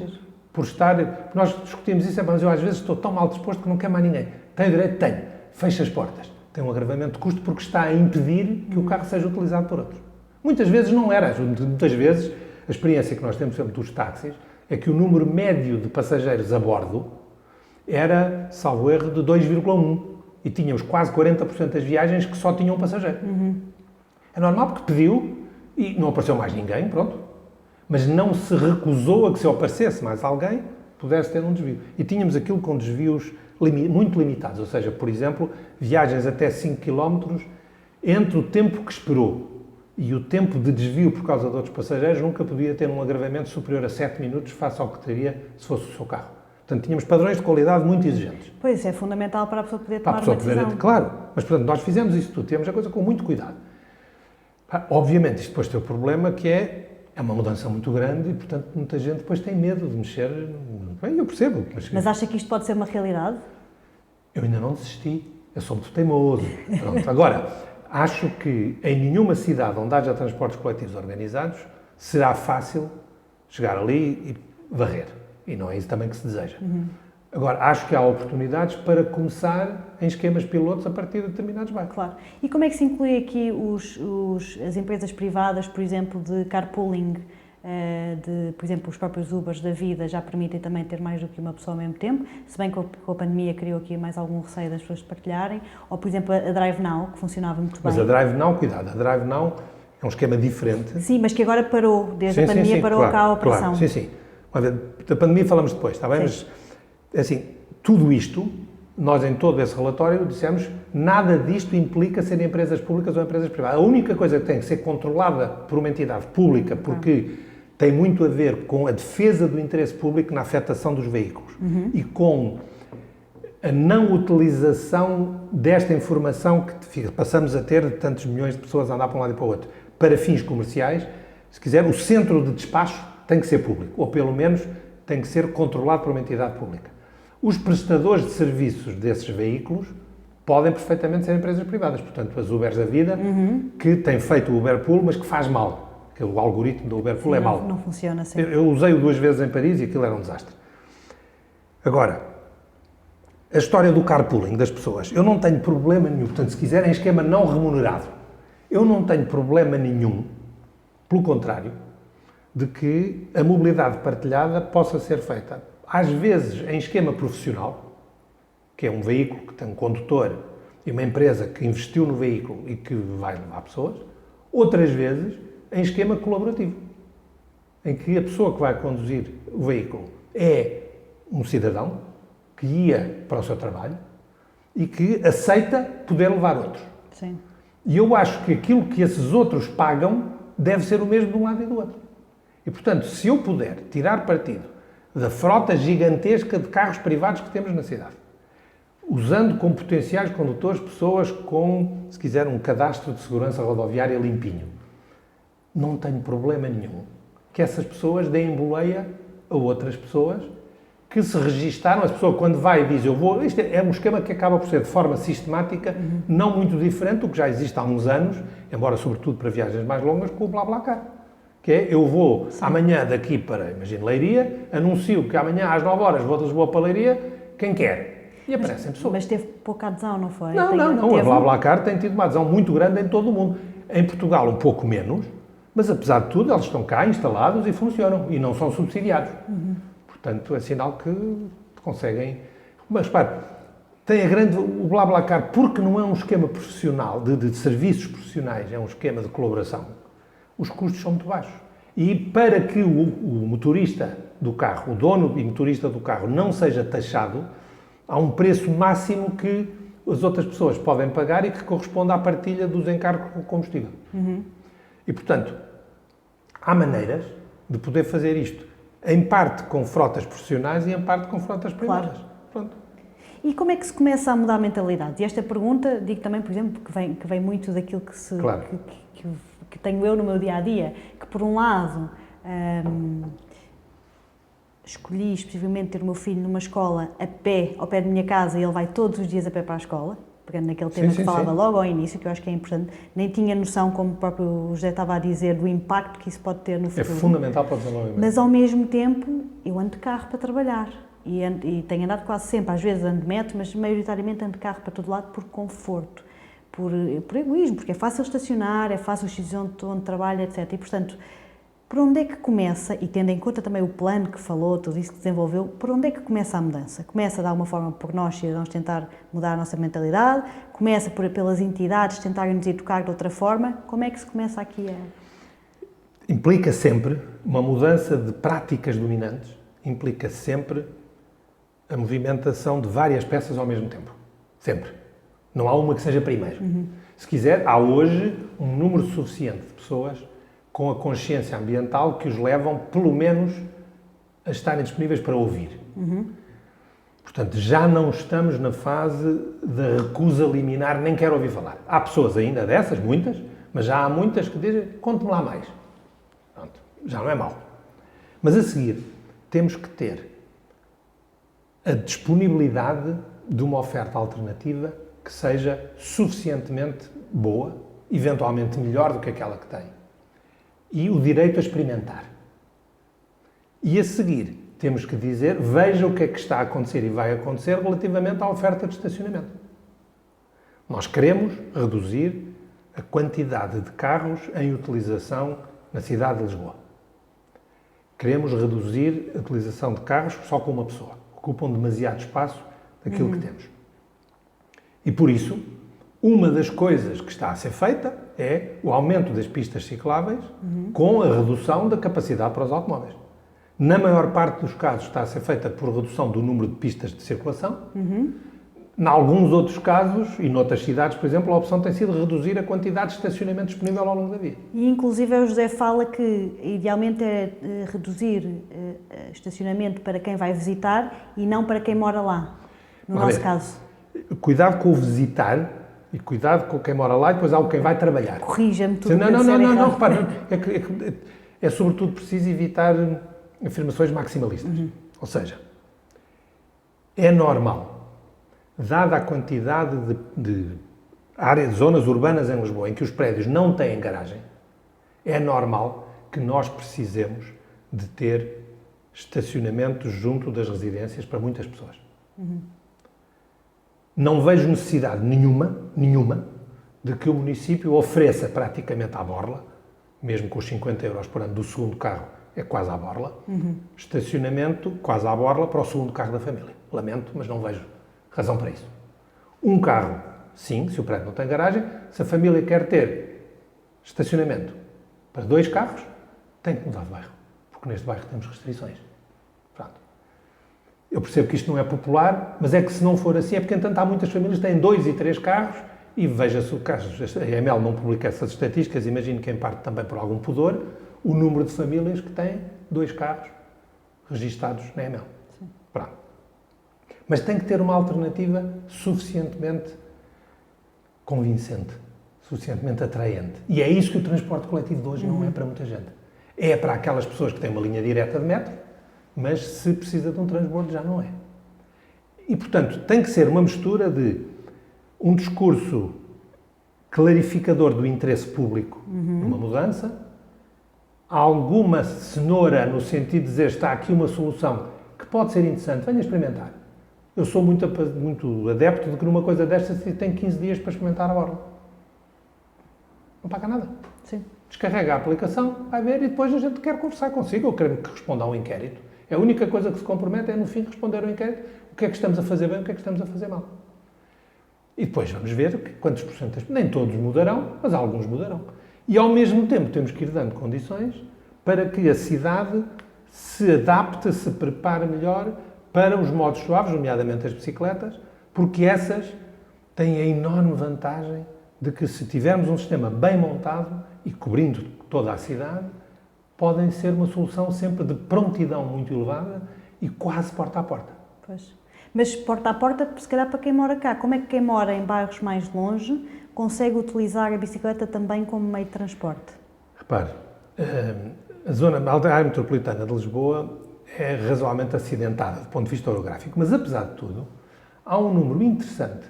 por estar... Nós discutimos isso, mas eu às vezes estou tão mal disposto que não quero mais ninguém. Tem direito? Tem. Fecha as portas. Tem um agravamento de custo porque está a impedir que o carro seja utilizado por outros. Muitas vezes não era. Muitas vezes, a experiência que nós temos sempre dos táxis é que o número médio de passageiros a bordo era, salvo erro, de 2,1. E tínhamos quase 40% das viagens que só tinham um passageiro. É normal porque pediu e não apareceu mais ninguém, pronto. Mas não se recusou a que se aparecesse mais alguém, pudesse ter um desvio. E tínhamos aquilo com desvios muito limitados, ou seja, por exemplo, viagens até 5 km, entre o tempo que esperou e o tempo de desvio por causa de outros passageiros, nunca podia ter um agravamento superior a 7 minutos face ao que teria se fosse o seu carro. Portanto, tínhamos padrões de qualidade muito exigentes. Pois, isso é fundamental para a pessoa poder tomar uma decisão. Claro, mas portanto, nós fizemos isso tudo, temos a coisa com muito cuidado. Obviamente, isto depois tem o problema que é uma mudança muito grande e, portanto, muita gente depois tem medo de mexer. Bem, eu percebo. Mas acha que isto pode ser uma realidade? Eu ainda não desisti. Eu sou muito teimoso. Pronto. Agora, acho que em nenhuma cidade onde haja transportes coletivos organizados será fácil chegar ali e varrer. E não é isso também que se deseja. Agora, acho que há oportunidades para começar em esquemas pilotos a partir de determinados bairros. Claro. E como é que se inclui aqui as empresas privadas, por exemplo, de carpooling, por exemplo, os próprios Ubers da vida já permitem também ter mais do que uma pessoa ao mesmo tempo, se bem que com a pandemia criou aqui mais algum receio das pessoas de partilharem, ou, por exemplo, a DriveNow, que funcionava muito bem. Mas a DriveNow, cuidado, a DriveNow é um esquema diferente. Sim, mas que agora parou, desde a pandemia parou claro, cá a operação. Claro, sim. Da pandemia falamos depois, está bem? Mas, assim, tudo isto, nós em todo esse relatório dissemos, nada disto implica serem empresas públicas ou empresas privadas. A única coisa que tem que ser controlada por uma entidade pública, porque tem muito a ver com a defesa do interesse público na afetação dos veículos e com a não utilização desta informação que passamos a ter de tantos milhões de pessoas a andar para um lado e para o outro, para fins comerciais. Se quiser, o centro de despacho tem que ser público, ou pelo menos tem que ser controlado por uma entidade pública. Os prestadores de serviços desses veículos podem perfeitamente ser empresas privadas, portanto, as Ubers da vida, que têm feito o Uber Pool, mas que faz mal, que o algoritmo do Uber Pool é mau. Não funciona assim. Eu usei-o 2 vezes em Paris e aquilo era um desastre. Agora, a história do carpooling das pessoas, eu não tenho problema nenhum, portanto, se quiserem esquema não remunerado, Eu não tenho problema nenhum, pelo contrário, de que a mobilidade partilhada possa ser feita, às vezes em esquema profissional, que é um veículo que tem um condutor e uma empresa que investiu no veículo e que vai levar pessoas, outras vezes em esquema colaborativo, em que a pessoa que vai conduzir o veículo é um cidadão que ia para o seu trabalho e que aceita poder levar outros. Sim. E eu acho que aquilo que esses outros pagam deve ser o mesmo de um lado e do outro. E, portanto, se eu puder tirar partido da frota gigantesca de carros privados que temos na cidade, usando como potenciais condutores pessoas com, se quiser, um cadastro de segurança rodoviária limpinho, não tenho problema nenhum que essas pessoas deem boleia a outras pessoas que se registaram. A pessoa, quando vai e diz eu vou... Isto é um esquema que acaba por ser de forma sistemática, não muito diferente do que já existe há uns anos, embora sobretudo para viagens mais longas, com o BlaBlaCar. Que é, eu vou amanhã daqui para, imagino, Leiria, anuncio que amanhã às 9 horas vou de Lisboa para Leiria, quem quer? E aparecem pessoas. Mas teve pouca adesão, não foi? Não. A BlaBlaCar tem tido uma adesão muito grande em todo o mundo. Em Portugal, um pouco menos, mas apesar de tudo, eles estão cá instalados e funcionam e não são subsidiados. Portanto, é sinal que conseguem... Mas, repare, o BlaBlaCar, porque não é um esquema profissional, de serviços profissionais, é um esquema de colaboração, os custos são muito baixos. E para que o motorista do carro, o dono e motorista do carro, não seja taxado, há um preço máximo que as outras pessoas podem pagar e que corresponde à partilha dos encargos com o combustível. E, portanto, há maneiras de poder fazer isto, em parte com frotas profissionais e em parte com frotas privadas. Claro. Pronto. E como é que se começa a mudar a mentalidade? E esta pergunta, digo também, por exemplo, que vem muito daquilo que, Claro. que tenho eu no meu dia-a-dia, que por um lado escolhi especificamente ter o meu filho numa escola a pé, ao pé da minha casa, e ele vai todos os dias a pé para a escola, pegando naquele tema que falava logo ao início, que eu acho que é importante, nem tinha noção, como o próprio José estava a dizer, do impacto que isso pode ter no futuro. É fundamental para o desenvolvimento. Mas ao mesmo tempo, eu ando de carro para trabalhar. E tenho andado quase sempre, às vezes ando de metro, mas maioritariamente ando de carro para todo lado por conforto, por egoísmo, porque é fácil estacionar, é fácil o sítio onde trabalho, etc. E, portanto, por onde é que começa, e tendo em conta também o plano que falou, tudo isso que desenvolveu, por onde é que começa a mudança? Começa de alguma forma por nós, cidadãos, tentar mudar a nossa mentalidade, começa pelas entidades tentarem nos educar de outra forma. Como é que se começa aqui a... Implica sempre uma mudança de práticas dominantes, implica sempre a movimentação de várias peças ao mesmo tempo. Sempre. Não há uma que seja primeiro. Se quiser, há hoje um número suficiente de pessoas com a consciência ambiental que os levam, pelo menos, a estarem disponíveis para ouvir. Portanto, já não estamos na fase da recusa liminar, nem quero ouvir falar. Há pessoas ainda dessas, muitas, mas já há muitas que dizem, conte-me lá mais. Pronto, já não é mau. Mas a seguir, temos que ter a disponibilidade de uma oferta alternativa que seja suficientemente boa, eventualmente melhor do que aquela que tem. E o direito a experimentar. E a seguir, temos que dizer, veja o que é que está a acontecer e vai acontecer relativamente à oferta de estacionamento. Nós queremos reduzir a quantidade de carros em utilização na cidade de Lisboa. Queremos reduzir a utilização de carros só com uma pessoa. Ocupam demasiado espaço daquilo que temos. E por isso, uma das coisas que está a ser feita é o aumento das pistas cicláveis com a redução da capacidade para os automóveis. Na maior parte dos casos está a ser feita por redução do número de pistas de circulação. Em alguns outros casos, e noutras cidades, por exemplo, a opção tem sido reduzir a quantidade de estacionamento disponível ao longo da via. E inclusive o José fala que idealmente é reduzir estacionamento para quem vai visitar e não para quem mora lá, no nosso caso. Cuidado com o visitar e cuidado com quem mora lá e depois há quem vai trabalhar. Corrija-me tudo. Não, repara, é sobretudo preciso evitar afirmações maximalistas. Ou seja, é normal, dada a quantidade de zonas urbanas em Lisboa em que os prédios não têm garagem, é normal que nós precisemos de ter estacionamentos junto das residências para muitas pessoas. Não vejo necessidade nenhuma, de que o município ofereça praticamente à borla, mesmo com os 50 euros por ano do segundo carro, é quase à borla, estacionamento quase à borla para o segundo carro da família. Lamento, mas não vejo razão para isso. Um carro, sim, se o prédio não tem garagem, se a família quer ter estacionamento para 2 carros, tem que mudar de bairro, porque neste bairro temos restrições. Pronto. Eu percebo que isto não é popular, mas é que se não for assim, é porque, entanto, há muitas famílias que têm 2 e 3 carros e veja-se o caso, a EML não publica essas estatísticas, imagino que em parte também por algum pudor, o número de famílias que têm 2 carros registados na EML. Sim. Pronto. Mas tem que ter uma alternativa suficientemente convincente, suficientemente atraente. E é isso que o transporte coletivo de hoje não é para muita gente. É para aquelas pessoas que têm uma linha direta de metro, mas se precisa de um transbordo já não é. E, portanto, tem que ser uma mistura de um discurso clarificador do interesse público numa mudança, alguma cenoura no sentido de dizer está aqui uma solução que pode ser interessante, venha experimentar. Eu sou muito adepto de que numa coisa destas se tem 15 dias para experimentar a borla. Não paga nada. Sim. Descarrega a aplicação, vai ver e depois a gente quer conversar consigo ou quer que responda a um inquérito. A única coisa que se compromete é, no fim, responder ao inquérito o que é que estamos a fazer bem, o que é que estamos a fazer mal. E depois vamos ver quantos porcentagens. Nem todos mudarão, mas alguns mudarão. E, ao mesmo tempo, temos que ir dando condições para que a cidade se adapte, se prepare melhor para os modos suaves, nomeadamente as bicicletas, porque essas têm a enorme vantagem de que, se tivermos um sistema bem montado e cobrindo toda a cidade, podem ser uma solução sempre de prontidão muito elevada e quase porta a porta. Pois. Mas porta a porta, se calhar, para quem mora cá. Como é que quem mora em bairros mais longe consegue utilizar a bicicleta também como meio de transporte? Repare, a área metropolitana de Lisboa é razoavelmente acidentada do ponto de vista orográfico, mas, apesar de tudo, há um número interessante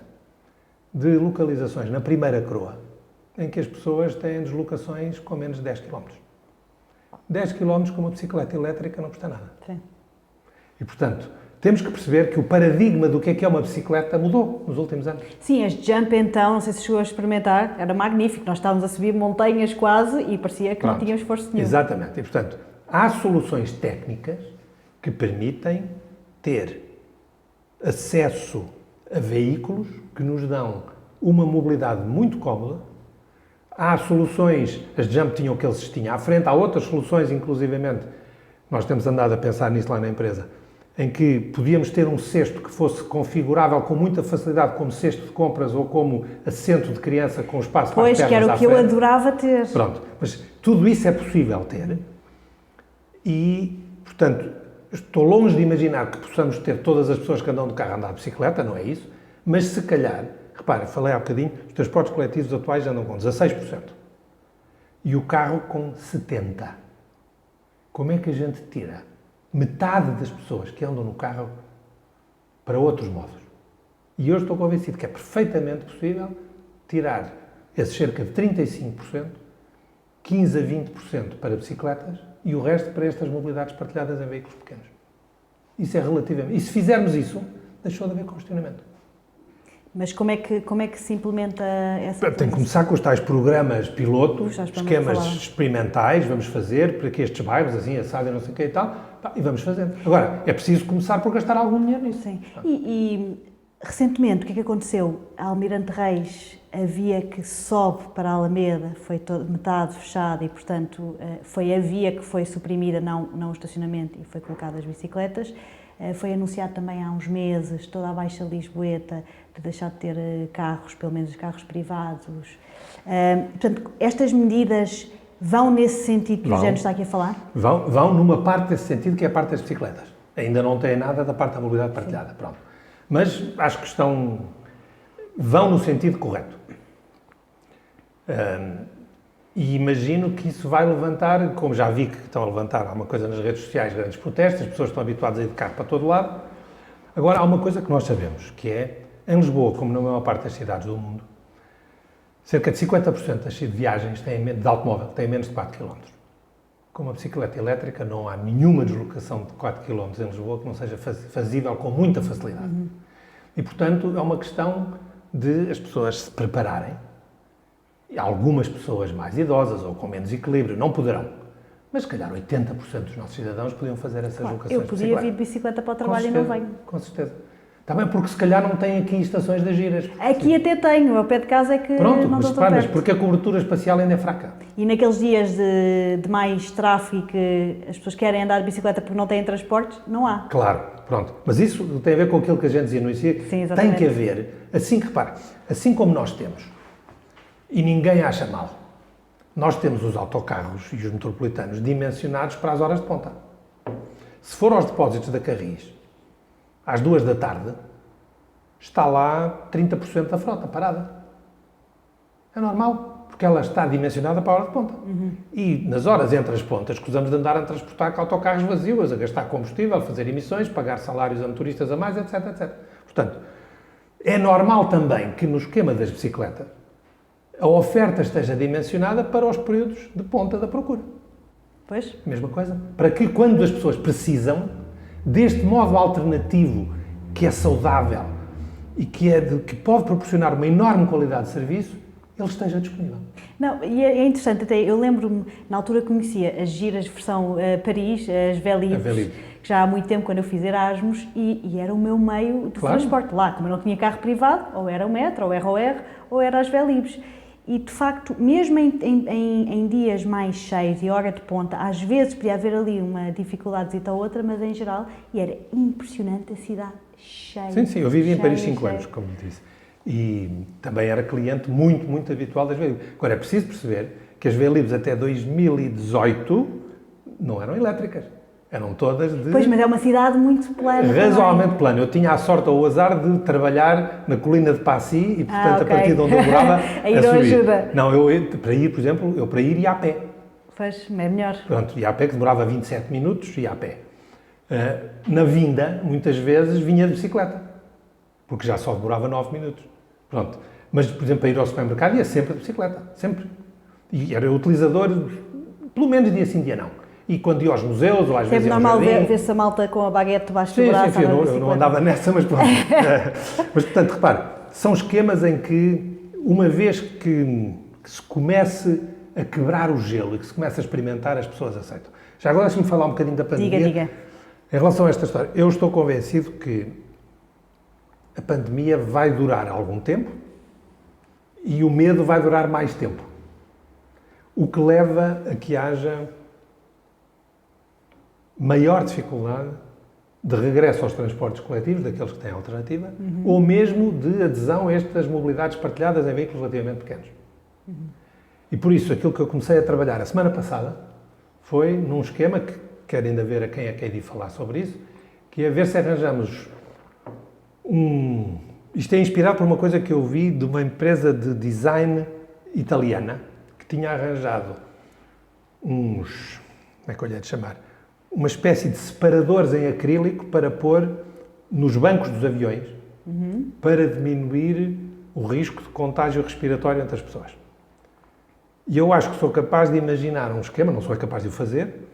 de localizações na primeira croa em que as pessoas têm deslocações com menos de 10 km. 10 km com uma bicicleta elétrica não custa nada. Sim. E, portanto, temos que perceber que o paradigma do que é uma bicicleta mudou nos últimos anos. Sim, este jump, então, não sei se chegou a experimentar, era magnífico. Nós estávamos a subir montanhas quase e parecia que não tínhamos esforço nenhum. Exatamente. E, portanto, há soluções técnicas que permitem ter acesso a veículos que nos dão uma mobilidade muito cómoda. Há soluções, as Jump tinham aquele cestinho à frente, há outras soluções, inclusivamente, nós temos andado a pensar nisso lá na empresa, em que podíamos ter um cesto que fosse configurável com muita facilidade como cesto de compras ou como assento de criança com espaço para as pernas à frente. Pois, que era o que eu adorava ter. Pronto, mas tudo isso é possível ter e, portanto, estou longe de imaginar que possamos ter todas as pessoas que andam de carro a andar de bicicleta, não é isso, mas se calhar, repare, falei há bocadinho, os transportes coletivos atuais andam com 16% e o carro com 70%. Como é que a gente tira metade das pessoas que andam no carro para outros modos? E eu estou convencido que é perfeitamente possível tirar esses cerca de 35%, 15% a 20% para bicicletas e o resto para estas mobilidades partilhadas em veículos pequenos. Isso é relativamente... E se fizermos isso, deixou de haver congestionamento. Mas como é que se implementa essa... Tem que começar com os tais programas piloto, esquemas falar. experimentais, vamos fazer para que estes bairros, assim, assado e não sei o que e tal, e vamos fazendo. Agora, é preciso começar por gastar algum dinheiro nisso. Sim. E recentemente, o que é que aconteceu? A Almirante Reis, a via que sobe para a Alameda foi metade fechada e, portanto, foi a via que foi suprimida, não o estacionamento, e foi colocada as bicicletas. Foi anunciado também há uns meses toda a Baixa Lisboeta de deixar de ter carros, pelo menos carros privados. Portanto, estas medidas vão nesse sentido que o Jânio está aqui a falar? Vão numa parte desse sentido, que é a parte das bicicletas. Ainda não têm nada da parte da mobilidade partilhada. Sim. Pronto. Mas acho que vão no sentido correto. E imagino que isso vai levantar, como já vi que estão a levantar alguma coisa nas redes sociais, grandes protestos, as pessoas estão habituadas a ir de carro para todo lado. Agora, há uma coisa que nós sabemos, que é, em Lisboa, como na maior parte das cidades do mundo, cerca de 50% das viagens de automóvel têm menos de 4 km. Com uma bicicleta elétrica não há nenhuma deslocação de 4 km em Lisboa que não seja fazível com muita facilidade. E, portanto, é uma questão de as pessoas se prepararem E algumas pessoas mais idosas ou com menos equilíbrio não poderão. Mas, se calhar, 80% dos nossos cidadãos podiam fazer essas locações Eu podia vir de bicicleta para o trabalho e não venho. Com certeza. Também porque, se calhar, não tem aqui estações das giras. Aqui até tenho, ao pé de casa é que Pronto, não mas, estou tão mas perto. porque a cobertura espacial ainda é fraca. E naqueles dias de mais tráfego que as pessoas querem andar de bicicleta porque não têm transportes, não há. Claro, pronto. Mas isso tem a ver com aquilo que a gente dizia no início. Sim, tem exatamente. que haver, assim que repara, assim como nós temos, e ninguém acha mal, nós temos os autocarros e os metropolitanos dimensionados para as horas de ponta. Se for aos depósitos da Carris, às 2 da tarde, está lá 30% da frota parada. É normal, porque ela está dimensionada para a hora de ponta. E nas horas entre as pontas, escusamos de andar a transportar autocarros vazios, a gastar combustível, a fazer emissões, pagar salários a motoristas a mais, etc, etc. Portanto, é normal também que no esquema das bicicletas a oferta esteja dimensionada para os períodos de ponta da procura. Pois? Mesma coisa. Para que quando as pessoas precisam deste modo alternativo que é saudável e que pode proporcionar uma enorme qualidade de serviço, ele esteja disponível. Não, e é interessante até, eu lembro-me, na altura conhecia as giras versão Paris, as Vélib, que já há muito tempo quando eu fiz Erasmus, e era o meu meio de transporte lá, como eu não tinha carro privado, ou era o metro, ou ROR, ou era as Vélibs. E, de facto, mesmo em dias mais cheios e hora de ponta, às vezes podia haver ali uma dificuldade ou outra, mas em geral, e era impressionante a cidade cheia. Sim, eu vivi em Paris 5 cheia. anos, como disse. E também era cliente muito, muito habitual das Vélibs. Agora, é preciso perceber que as Vélibs até 2018 não eram elétricas. Eram todas de... Pois, mas é uma cidade muito plana. Razoavelmente plana. Eu tinha a sorte ou o azar de trabalhar na colina de Passy e, portanto, okay. a partir de onde eu morava, a ir subir. Ajuda. Não, para ir, por exemplo, ia a pé. Pois, é melhor. Pronto, ia a pé, que demorava 27 minutos, ia a pé. Na vinda, muitas vezes, vinha de bicicleta, porque já só demorava 9 minutos. Pronto. Mas, por exemplo, para ir ao supermercado ia sempre de bicicleta, sempre. E era utilizador, pelo menos dia sim, dia não. E quando ia aos museus, ou às vezes ia ao jardim... Sempre normal ver-se a malta com a baguete debaixo do braço. Sim, eu não andava nessa, mas pronto. Mas, portanto, repare, são esquemas em que, uma vez que se comece a quebrar o gelo e que se comece a experimentar, as pessoas aceitam. Já agora deixa-me falar um bocadinho da pandemia. Diga. Em relação a esta história, eu estou convencido que a pandemia vai durar algum tempo e o medo vai durar mais tempo. O que leva a que haja maior dificuldade de regresso aos transportes coletivos, daqueles que têm alternativa, ou mesmo de adesão a estas mobilidades partilhadas em veículos relativamente pequenos. E por isso, aquilo que eu comecei a trabalhar a semana passada foi num esquema que quero ainda ver a quem é que hei de falar sobre isso, que é ver se arranjamos Isto é inspirado por uma coisa que eu vi de uma empresa de design italiana que tinha arranjado como é que eu lhe hei de chamar? Uma espécie de separadores em acrílico para pôr nos bancos dos aviões para diminuir o risco de contágio respiratório entre as pessoas. E eu acho que sou capaz de imaginar um esquema, não sou capaz de o fazer,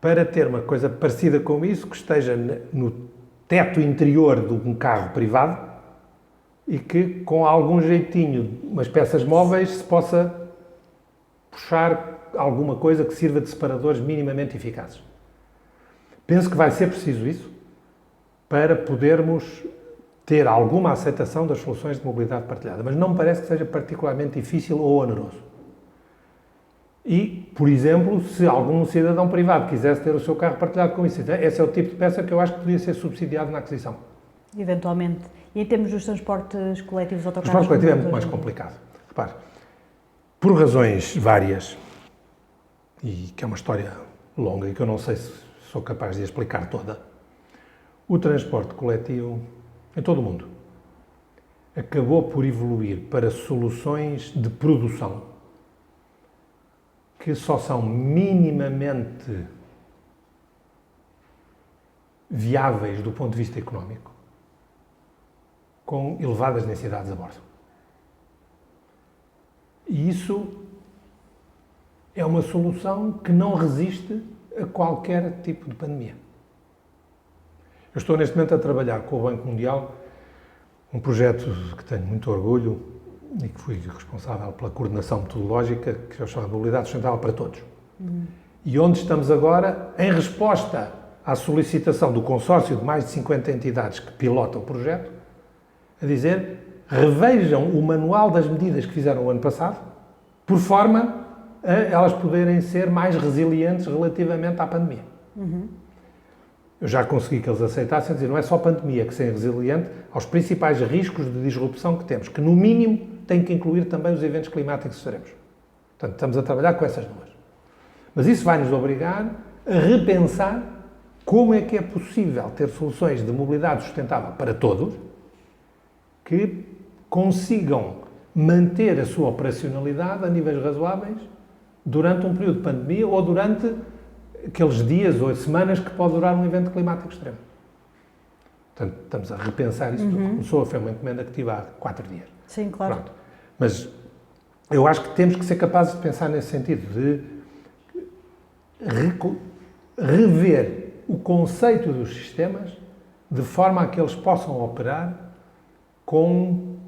para ter uma coisa parecida com isso, que esteja no teto interior de um carro privado e que, com algum jeitinho, umas peças móveis, se possa puxar alguma coisa que sirva de separadores minimamente eficazes. Penso que vai ser preciso isso para podermos ter alguma aceitação das soluções de mobilidade partilhada, mas não me parece que seja particularmente difícil ou oneroso. E, por exemplo, se algum cidadão privado quisesse ter o seu carro partilhado com isso, esse é o tipo de peça que eu acho que podia ser subsidiado na aquisição. Eventualmente. E em termos dos transportes coletivos, autocarros? O transporte coletivo é muito mais complicado. Repare, por razões várias, e que é uma história longa e que eu não sei se sou capaz de explicar toda, o transporte coletivo, em todo o mundo, acabou por evoluir para soluções de produção que só são minimamente viáveis do ponto de vista económico, com elevadas densidades a bordo. E isso é uma solução que não resiste a qualquer tipo de pandemia. Eu estou neste momento a trabalhar com o Banco Mundial um projeto que tenho muito orgulho, e que fui responsável pela coordenação metodológica que eu chamo de mobilidade sustentável para todos. E onde estamos agora, em resposta à solicitação do consórcio de mais de 50 entidades que pilotam o projeto, a dizer, revejam o manual das medidas que fizeram o ano passado, por forma a elas poderem ser mais resilientes relativamente à pandemia. Eu já consegui que eles aceitassem, dizer, não é só a pandemia que ser resiliente aos principais riscos de disrupção que temos, que no mínimo tem que incluir também os eventos climáticos extremos. Portanto, estamos a trabalhar com essas duas. Mas isso vai nos obrigar a repensar como é que é possível ter soluções de mobilidade sustentável para todos que consigam manter a sua operacionalidade a níveis razoáveis durante um período de pandemia ou durante aqueles dias ou semanas que pode durar um evento climático extremo. Portanto, estamos a repensar isso tudo. Começou, foi uma encomenda que tive há 4 dias. Sim, claro. Pronto. Mas eu acho que temos que ser capazes de pensar nesse sentido, de rever o conceito dos sistemas de forma a que eles possam operar com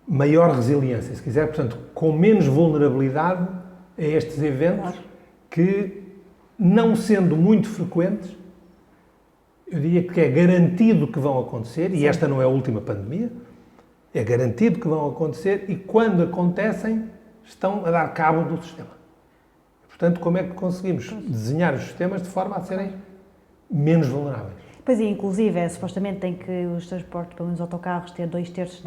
maior resiliência, se quiser, portanto, com menos vulnerabilidade a estes eventos que, não sendo muito frequentes, eu diria que é garantido que vão acontecer, e esta não é a última pandemia, é garantido que vão acontecer e, quando acontecem, estão a dar cabo do sistema. Portanto, como é que conseguimos desenhar os sistemas de forma a serem menos vulneráveis? Pois, e inclusive, supostamente tem que os transportes, pelo menos autocarros, ter 2/3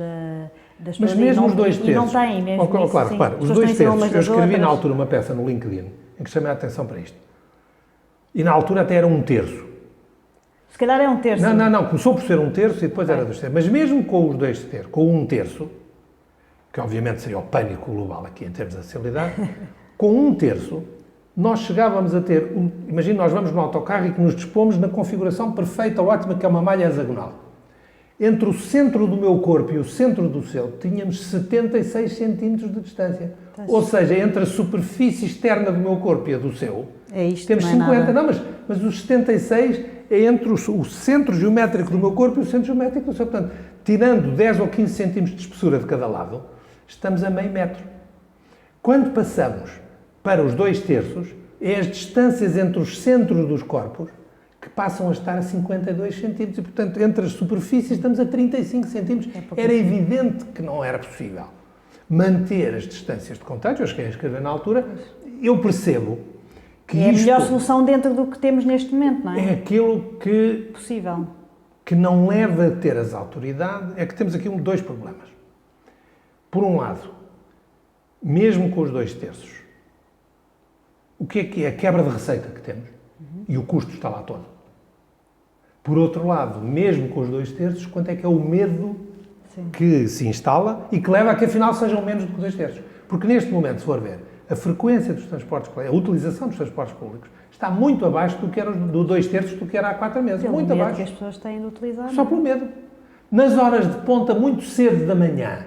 das pessoas. Mas mesmo os 2/3. E não têm mesmo. Claro, repara, os 2/3. Eu escrevi na altura uma peça no LinkedIn em que chamei a atenção para isto. E na altura até era 1/3. Se calhar é 1/3. Não. Começou por ser 1/3 e depois era 2/3. Mas mesmo com os 2/3, com 1/3, que obviamente seria o pânico global aqui em termos de acessibilidade, com 1/3, nós chegávamos a ter, imagina, nós vamos no autocarro e que nos dispomos na configuração perfeita, ótima, que é uma malha hexagonal. Entre o centro do meu corpo e o centro do seu, tínhamos 76 centímetros de distância. Ou seja, entre a superfície externa do meu corpo e a do seu, temos 50. Não, mas os 76 é entre o centro geométrico do meu corpo e o centro geométrico do seu. Portanto, tirando 10 ou 15 centímetros de espessura de cada lado, estamos a meio metro. Quando passamos para os 2/3, é as distâncias entre os centros dos corpos que passam a estar a 52 centímetros e, portanto, entre as superfícies estamos a 35 centímetros. Era evidente que não era possível manter as distâncias de contacto. Eu cheguei a escrever na altura. Eu percebo que é a melhor solução dentro do que temos neste momento, não é? É aquilo que... possível. Que não leva a ter as autoridades... É que temos aqui 2 problemas. Por um lado, mesmo com os 2/3, o que é a quebra de receita que temos? E o custo está lá todo. Por outro lado, mesmo com os 2/3, quanto é que é o medo que se instala e que leva a que afinal sejam menos do que 2/3? Porque neste momento, se for ver, a frequência dos transportes, a utilização dos transportes públicos está muito abaixo do que era do 2/3 do que era há 4 meses. Pelo muito medo abaixo. Que as pessoas têm de utilizar. Só pelo medo. Nas horas de ponta, muito cedo da manhã,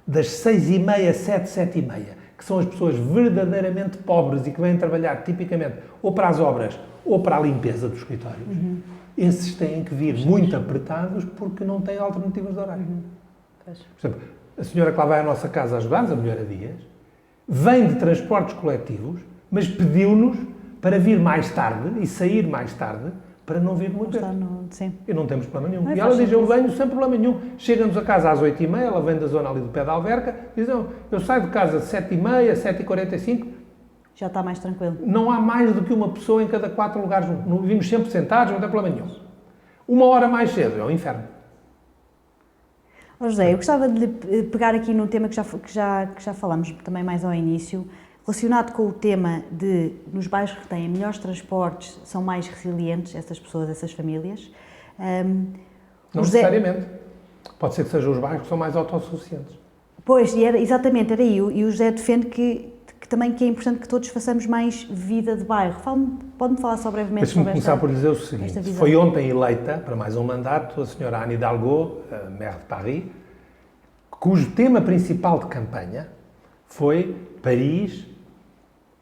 das 6h30, 7h30, que são as pessoas verdadeiramente pobres e que vêm trabalhar tipicamente ou para as obras ou para a limpeza dos escritórios, esses têm que vir muito apertados porque não têm alternativas de horário. Por exemplo, a senhora que lá vai à nossa casa ajudar-nos, a Melhor a Dias, vem de transportes coletivos, mas pediu-nos para vir mais tarde e sair mais tarde para não vir muito tempo. E não temos problema nenhum. E ela diz, eu venho sem problema nenhum. Chega-nos a casa às 8h30, ela vem da zona ali do pé da Alverca, diz, eu saio de casa às 7h30, 7h45. Já está mais tranquilo. Não há mais do que uma pessoa em cada 4 lugares. Vimos sempre sentados, não tem problema nenhum. 1 hora mais cedo é o inferno. José, eu gostava de pegar aqui num tema que já falamos também mais ao início, relacionado com o tema de, nos bairros que têm melhores transportes, são mais resilientes, essas pessoas, essas famílias. Não necessariamente. Pode ser que sejam os bairros que são mais autossuficientes. Pois, exatamente, era aí. E o José defende que também que é importante que todos façamos mais vida de bairro. Pode-me falar só brevemente sobre esta... Deixe-me começar por dizer o seguinte. Foi ontem eleita, para mais um mandato, a senhora Anne Hidalgo, maire de Paris, cujo tema principal de campanha foi Paris,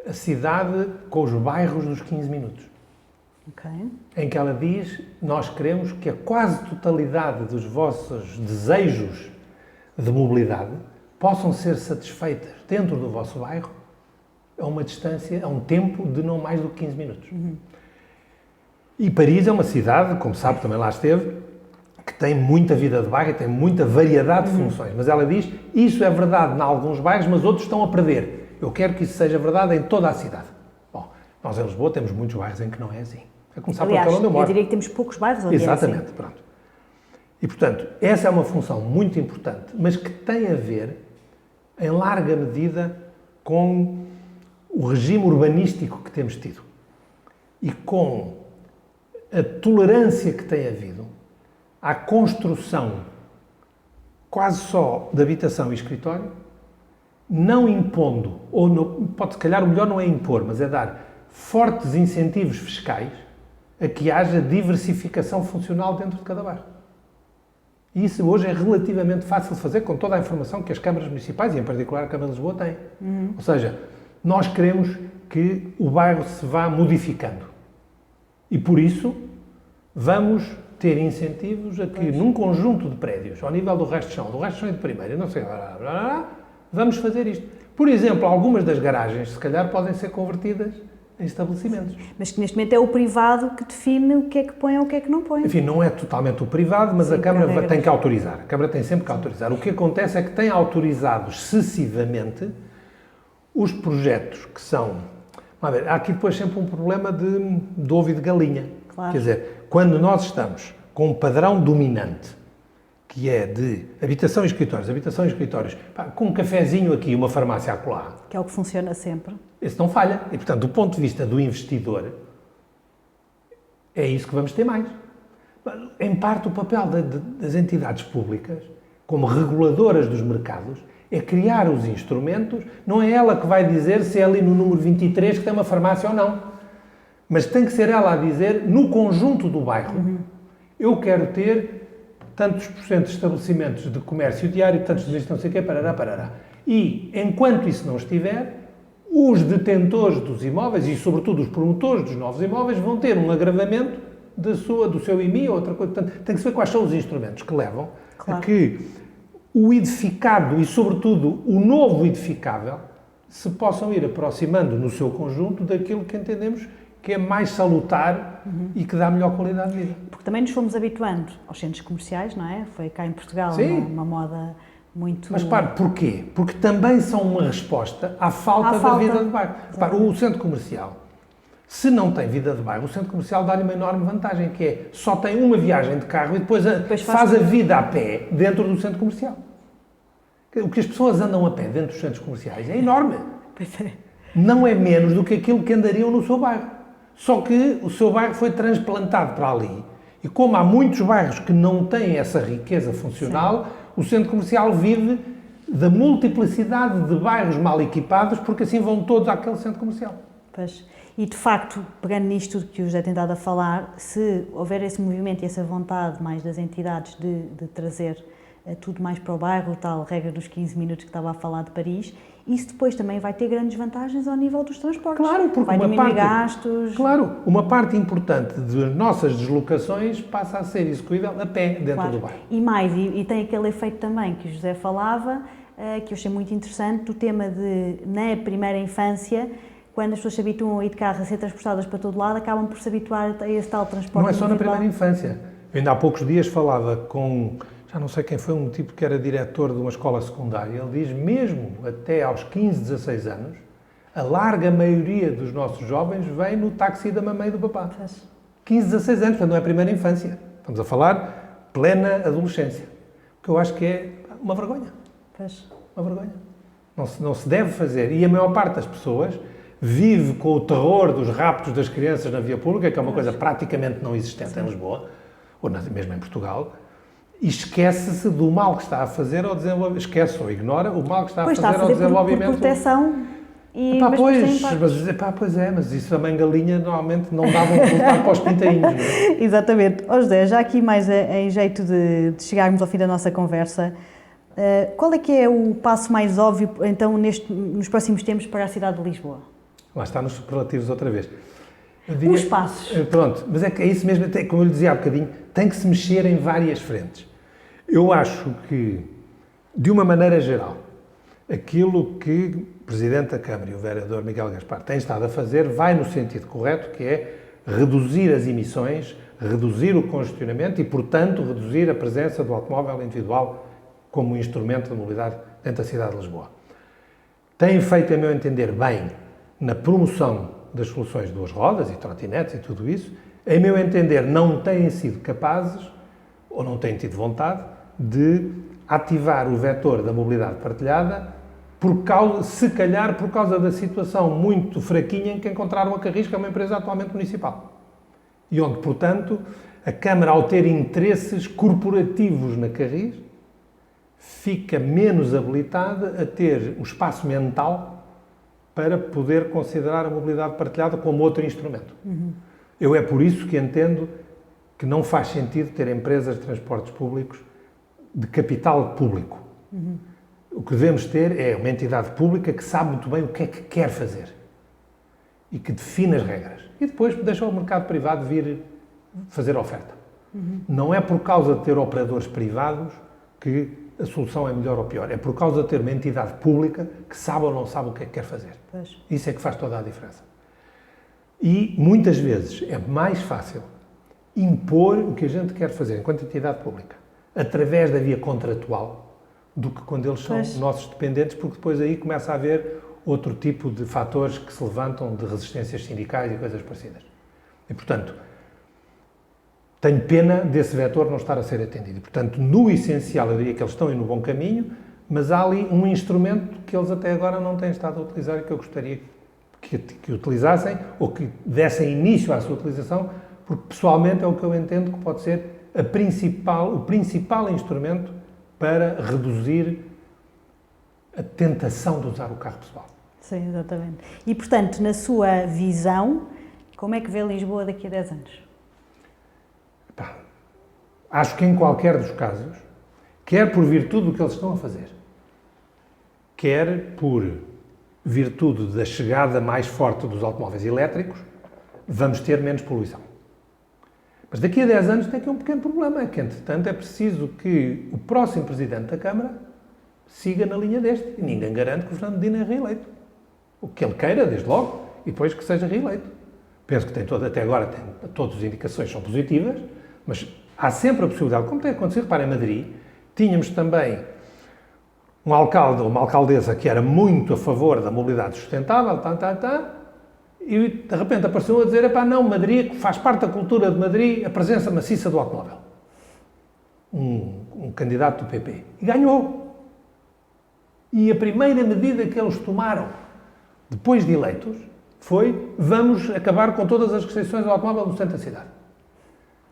a cidade com os bairros dos 15 minutos. Em que ela diz, nós queremos que a quase totalidade dos vossos desejos de mobilidade possam ser satisfeitas dentro do vosso bairro a uma distância, a um tempo de não mais do que 15 minutos. E Paris é uma cidade, como sabe, também lá esteve, que tem muita vida de bairro e tem muita variedade de funções. Mas ela diz, isso é verdade em alguns bairros, mas outros estão a perder. Eu quero que isso seja verdade em toda a cidade. Bom, nós em Lisboa temos muitos bairros em que não é assim. A começar por aquele onde eu moro. Eu diria que temos poucos bairros onde Exatamente, é assim. pronto. E, portanto, essa é uma função muito importante, mas que tem a ver, em larga medida, com o regime urbanístico que temos tido e com a tolerância que tem havido à construção quase só de habitação e escritório, não impondo, ou pode se calhar o melhor não é impor, mas é dar fortes incentivos fiscais a que haja diversificação funcional dentro de cada bairro. E isso hoje é relativamente fácil de fazer com toda a informação que as câmaras municipais, e em particular a Câmara de Lisboa, têm. Ou seja, nós queremos que o bairro se vá modificando. E por isso vamos ter incentivos a que num conjunto de prédios, ao nível do resto de chão e de primeira, não sei, vamos fazer isto. Por exemplo, algumas das garagens, se calhar, podem ser convertidas em estabelecimentos. Mas que neste momento é o privado que define o que é que põe ou o que é que não põe. Enfim, não é totalmente o privado, mas a Câmara tem que autorizar. A Câmara tem sempre que autorizar. O que acontece é que tem autorizado excessivamente os projetos que são... Vamos ver, há aqui depois sempre um problema de ovo e de galinha. Claro. Quer dizer, quando nós estamos com um padrão dominante, que é de habitação e escritórios, pá, com um cafezinho aqui e uma farmácia acolá. Que é o que funciona sempre. Esse não falha. E, portanto, do ponto de vista do investidor, é isso que vamos ter mais. Em parte, o papel das entidades públicas, como reguladoras dos mercados, é criar os instrumentos. Não é ela que vai dizer se é ali no número 23 que tem uma farmácia ou não. Mas tem que ser ela a dizer, no conjunto do bairro, eu quero ter tantos por cento de estabelecimentos de comércio diário, tantos de não sei o quê, parará. E, enquanto isso não estiver, os detentores dos imóveis e, sobretudo, os promotores dos novos imóveis vão ter um agravamento do seu IMI ou outra coisa. Portanto, tem que saber quais são os instrumentos que levam a que o edificado e, sobretudo, o novo edificável se possam ir aproximando no seu conjunto daquilo que entendemos que é mais salutar e que dá melhor qualidade de vida. Porque também nos fomos habituando aos centros comerciais, não é? Foi cá em Portugal uma moda muito... Mas repare, porquê? Porque também são uma resposta à falta da vida de bairro. Repare, o centro comercial, se não tem vida de bairro, o centro comercial dá-lhe uma enorme vantagem, que é só tem uma viagem de carro e depois faz a vida a pé dentro do centro comercial. O que as pessoas andam a pé dentro dos centros comerciais é enorme. Pois é. Não é menos do que aquilo que andariam no seu bairro. Só que o seu bairro foi transplantado para ali. E como há muitos bairros que não têm essa riqueza funcional, o centro comercial vive da multiplicidade de bairros mal equipados, porque assim vão todos àquele centro comercial. Pois. E, de facto, pegando nisto que o José tem dado a falar, se houver esse movimento e essa vontade mais das entidades de trazer tudo mais para o bairro, tal regra dos 15 minutos que estava a falar de Paris, isso depois também vai ter grandes vantagens ao nível dos transportes. Claro, porque vai diminuir gastos. Claro, uma parte importante das nossas deslocações passa a ser execuível a pé dentro do bairro. E mais, e tem aquele efeito também que o José falava, que eu achei muito interessante, do tema de, na primeira infância, quando as pessoas se habituam a ir de carro a ser transportadas para todo lado, acabam por se habituar a esse tal transporte. Não é só na primeira infância. Eu ainda há poucos dias falava com, já não sei quem foi, um tipo que era diretor de uma escola secundária. Ele diz, mesmo até aos 15, 16 anos, a larga maioria dos nossos jovens vem no táxi da mamãe e do papá. 15, 16 anos, portanto não é a primeira infância. Estamos a falar plena adolescência. O que eu acho que é uma vergonha. Uma vergonha. Não se deve fazer. E a maior parte das pessoas vive com o terror dos raptos das crianças na via pública, que é uma coisa praticamente não existente em Lisboa, ou mesmo em Portugal, e esquece-se do mal que está a fazer ao desenvolvimento, esquece ou ignora o mal que está a fazer ao desenvolvimento. Por proteção e... Mas isso a mãe galinha normalmente não dava um resultado para os pintainhos. Exatamente. José, já aqui mais em jeito de chegarmos ao fim da nossa conversa, qual é que é o passo mais óbvio, então, nos próximos tempos para a cidade de Lisboa? Lá está nos superlativos outra vez. Os passos. Pronto, mas é isso mesmo, como eu lhe dizia há bocadinho, tem que se mexer em várias frentes. Eu acho que, de uma maneira geral, aquilo que o Presidente da Câmara e o vereador Miguel Gaspar têm estado a fazer vai no sentido correto, que é reduzir as emissões, reduzir o congestionamento e, portanto, reduzir a presença do automóvel individual como instrumento de mobilidade dentro da cidade de Lisboa. Têm feito, a meu entender, bem na promoção das soluções de duas rodas e trotinetes e tudo isso. A meu entender, não têm sido capazes, ou não têm tido vontade, de ativar o vetor da mobilidade partilhada, se calhar por causa da situação muito fraquinha em que encontraram a Carris, que é uma empresa atualmente municipal. E onde, portanto, a Câmara, ao ter interesses corporativos na Carris, fica menos habilitada a ter o espaço mental para poder considerar a mobilidade partilhada como outro instrumento. Eu é por isso que entendo que não faz sentido ter empresas de transportes públicos de capital público. O que devemos ter é uma entidade pública que sabe muito bem o que é que quer fazer e que define as regras. E depois deixa o mercado privado vir fazer a oferta. Não é por causa de ter operadores privados que a solução é melhor ou pior. É por causa de ter uma entidade pública que sabe ou não sabe o que é que quer fazer. Pois. Isso é que faz toda a diferença. E, muitas vezes, é mais fácil impor o que a gente quer fazer enquanto entidade pública, através da via contratual, do que quando eles são nossos dependentes, porque depois aí começa a haver outro tipo de fatores que se levantam de resistências sindicais e coisas parecidas. E, portanto, tenho pena desse vetor não estar a ser atendido. E, portanto, no essencial, eu diria que eles estão no bom caminho, mas há ali um instrumento que eles até agora não têm estado a utilizar e que eu gostaria que utilizassem ou que dessem início à sua utilização, porque pessoalmente é o que eu entendo que pode ser o principal instrumento para reduzir a tentação de usar o carro pessoal. Sim, exatamente. E, portanto, na sua visão, como é que vê Lisboa daqui a 10 anos? Acho que em qualquer dos casos, quer por virtude do que eles estão a fazer, quer por virtude da chegada mais forte dos automóveis elétricos, vamos ter menos poluição. Mas daqui a 10 anos tem aqui um pequeno problema, é que, entretanto, é preciso que o próximo Presidente da Câmara siga na linha deste. E ninguém garante que o Fernando Medina é reeleito. O que ele queira, desde logo, e depois que seja reeleito. Penso que até agora todas as indicações são positivas, mas há sempre a possibilidade, como tem acontecido, repara, em Madrid, tínhamos também um alcalde ou uma alcaldesa que era muito a favor da mobilidade sustentável, e de repente apareceu a dizer, não, Madrid faz parte da cultura de Madrid a presença maciça do automóvel. Um candidato do PP. E ganhou. E a primeira medida que eles tomaram, depois de eleitos, foi, vamos acabar com todas as restrições ao automóvel no centro da cidade.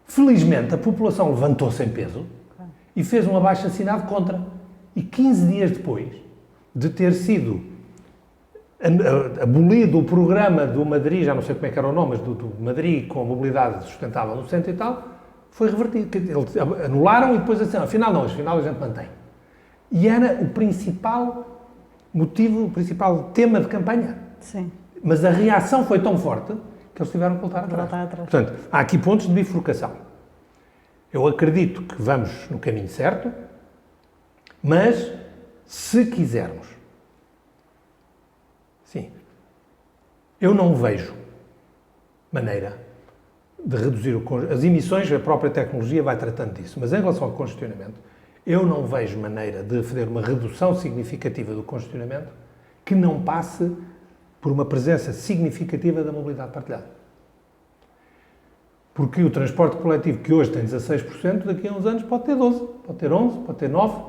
Felizmente, a população levantou-se em peso e fez um abaixo-assinado contra. E 15 dias depois de ter sido abolido o programa do Madrid, já não sei como é que era o nome, mas do Madrid com a mobilidade sustentável no centro e tal, foi revertido. Eles anularam e depois assim, afinal não, afinal a gente mantém. E era o principal motivo, o principal tema de campanha. Sim. Mas a reação foi tão forte que eles tiveram que voltar atrás. Portanto, há aqui pontos de bifurcação. Eu acredito que vamos no caminho certo, mas se quisermos, sim, eu não vejo maneira de reduzir as emissões, a própria tecnologia vai tratando disso, mas em relação ao congestionamento, eu não vejo maneira de fazer uma redução significativa do congestionamento que não passe por uma presença significativa da mobilidade partilhada. Porque o transporte coletivo, que hoje tem 16%, daqui a uns anos pode ter 12%, pode ter 11%, pode ter 9%,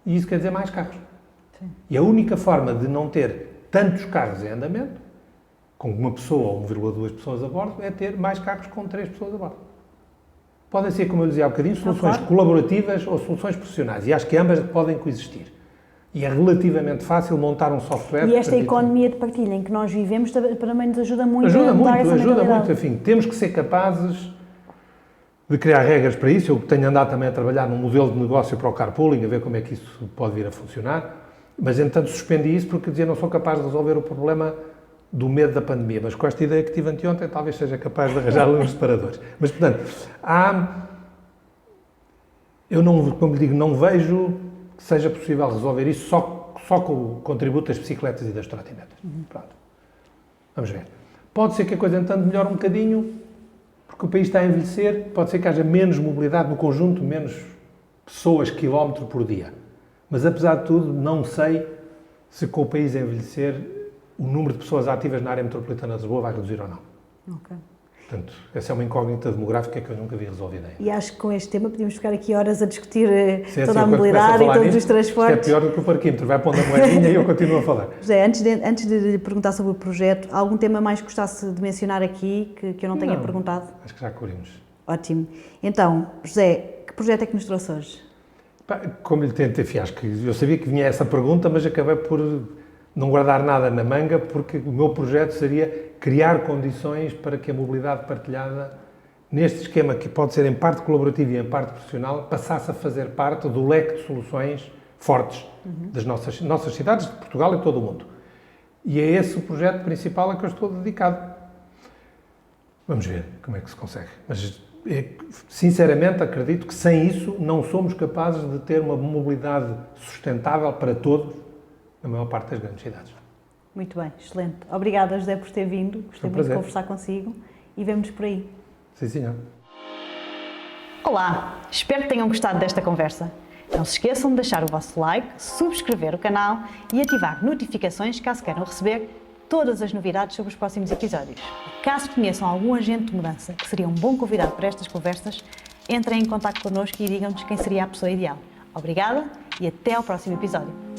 e isso quer dizer mais carros. Sim. E a única forma de não ter tantos carros em andamento, com uma pessoa ou 1,2 pessoas a bordo, é ter mais carros com 3 pessoas a bordo. Podem ser, como eu dizia há bocadinho, soluções colaborativas ou soluções profissionais, e acho que ambas podem coexistir. E é relativamente fácil montar um software... E esta economia de partilha em que nós vivemos também nos ajuda muito a mudar essa mentalidade. Ajuda muito, enfim, temos que ser capazes de criar regras para isso. Eu tenho andado também a trabalhar num modelo de negócio para o carpooling, a ver como é que isso pode vir a funcionar, mas, entretanto, suspendi isso porque dizia não sou capaz de resolver o problema do medo da pandemia, mas com esta ideia que tive anteontem, talvez seja capaz de arranjar uns separadores. Mas, portanto, eu não, como lhe digo, não vejo que seja possível resolver isso só com o contributo das bicicletas e das trotinetas. Pronto. Vamos ver. Pode ser que a coisa, entanto, melhore um bocadinho, porque o país está a envelhecer, pode ser que haja menos mobilidade no conjunto, menos pessoas, quilómetro por dia. Mas, apesar de tudo, não sei se com o país a envelhecer o número de pessoas ativas na área metropolitana de Lisboa vai reduzir ou não. Ok. Portanto, essa é uma incógnita demográfica que eu nunca vi resolvida ainda. E acho que com este tema podíamos ficar aqui horas a discutir Sim, toda a quando mobilidade começo a e falar todos os nisto, transportes. isto é pior do que o parquímetro, vai pondo a moedinha e eu continuo a falar. José, antes de lhe perguntar sobre o projeto, há algum tema mais que gostasse de mencionar aqui que eu não tenha perguntado? Acho que já cobrimos. Ótimo. Então, José, que projeto é que nos trouxe hoje? Como lhe tentei, acho que eu sabia que vinha essa pergunta, mas acabei por não guardar nada na manga, porque o meu projeto seria criar condições para que a mobilidade partilhada, neste esquema que pode ser em parte colaborativo e em parte profissional, passasse a fazer parte do leque de soluções fortes das nossas cidades, de Portugal e de todo o mundo. E é esse o projeto principal a que eu estou dedicado. Vamos ver como é que se consegue. Mas, sinceramente, acredito que sem isso não somos capazes de ter uma mobilidade sustentável para todos na maior parte das grandes cidades. Muito bem, excelente. Obrigada, José, por ter vindo. Gostei muito de conversar consigo e vemo-nos por aí. Sim, senhor. Olá, espero que tenham gostado desta conversa. Não se esqueçam de deixar o vosso like, subscrever o canal e ativar notificações caso queiram receber todas as novidades sobre os próximos episódios. Caso conheçam algum agente de mudança que seria um bom convidado para estas conversas, entrem em contato connosco e digam-nos quem seria a pessoa ideal. Obrigada e até ao próximo episódio.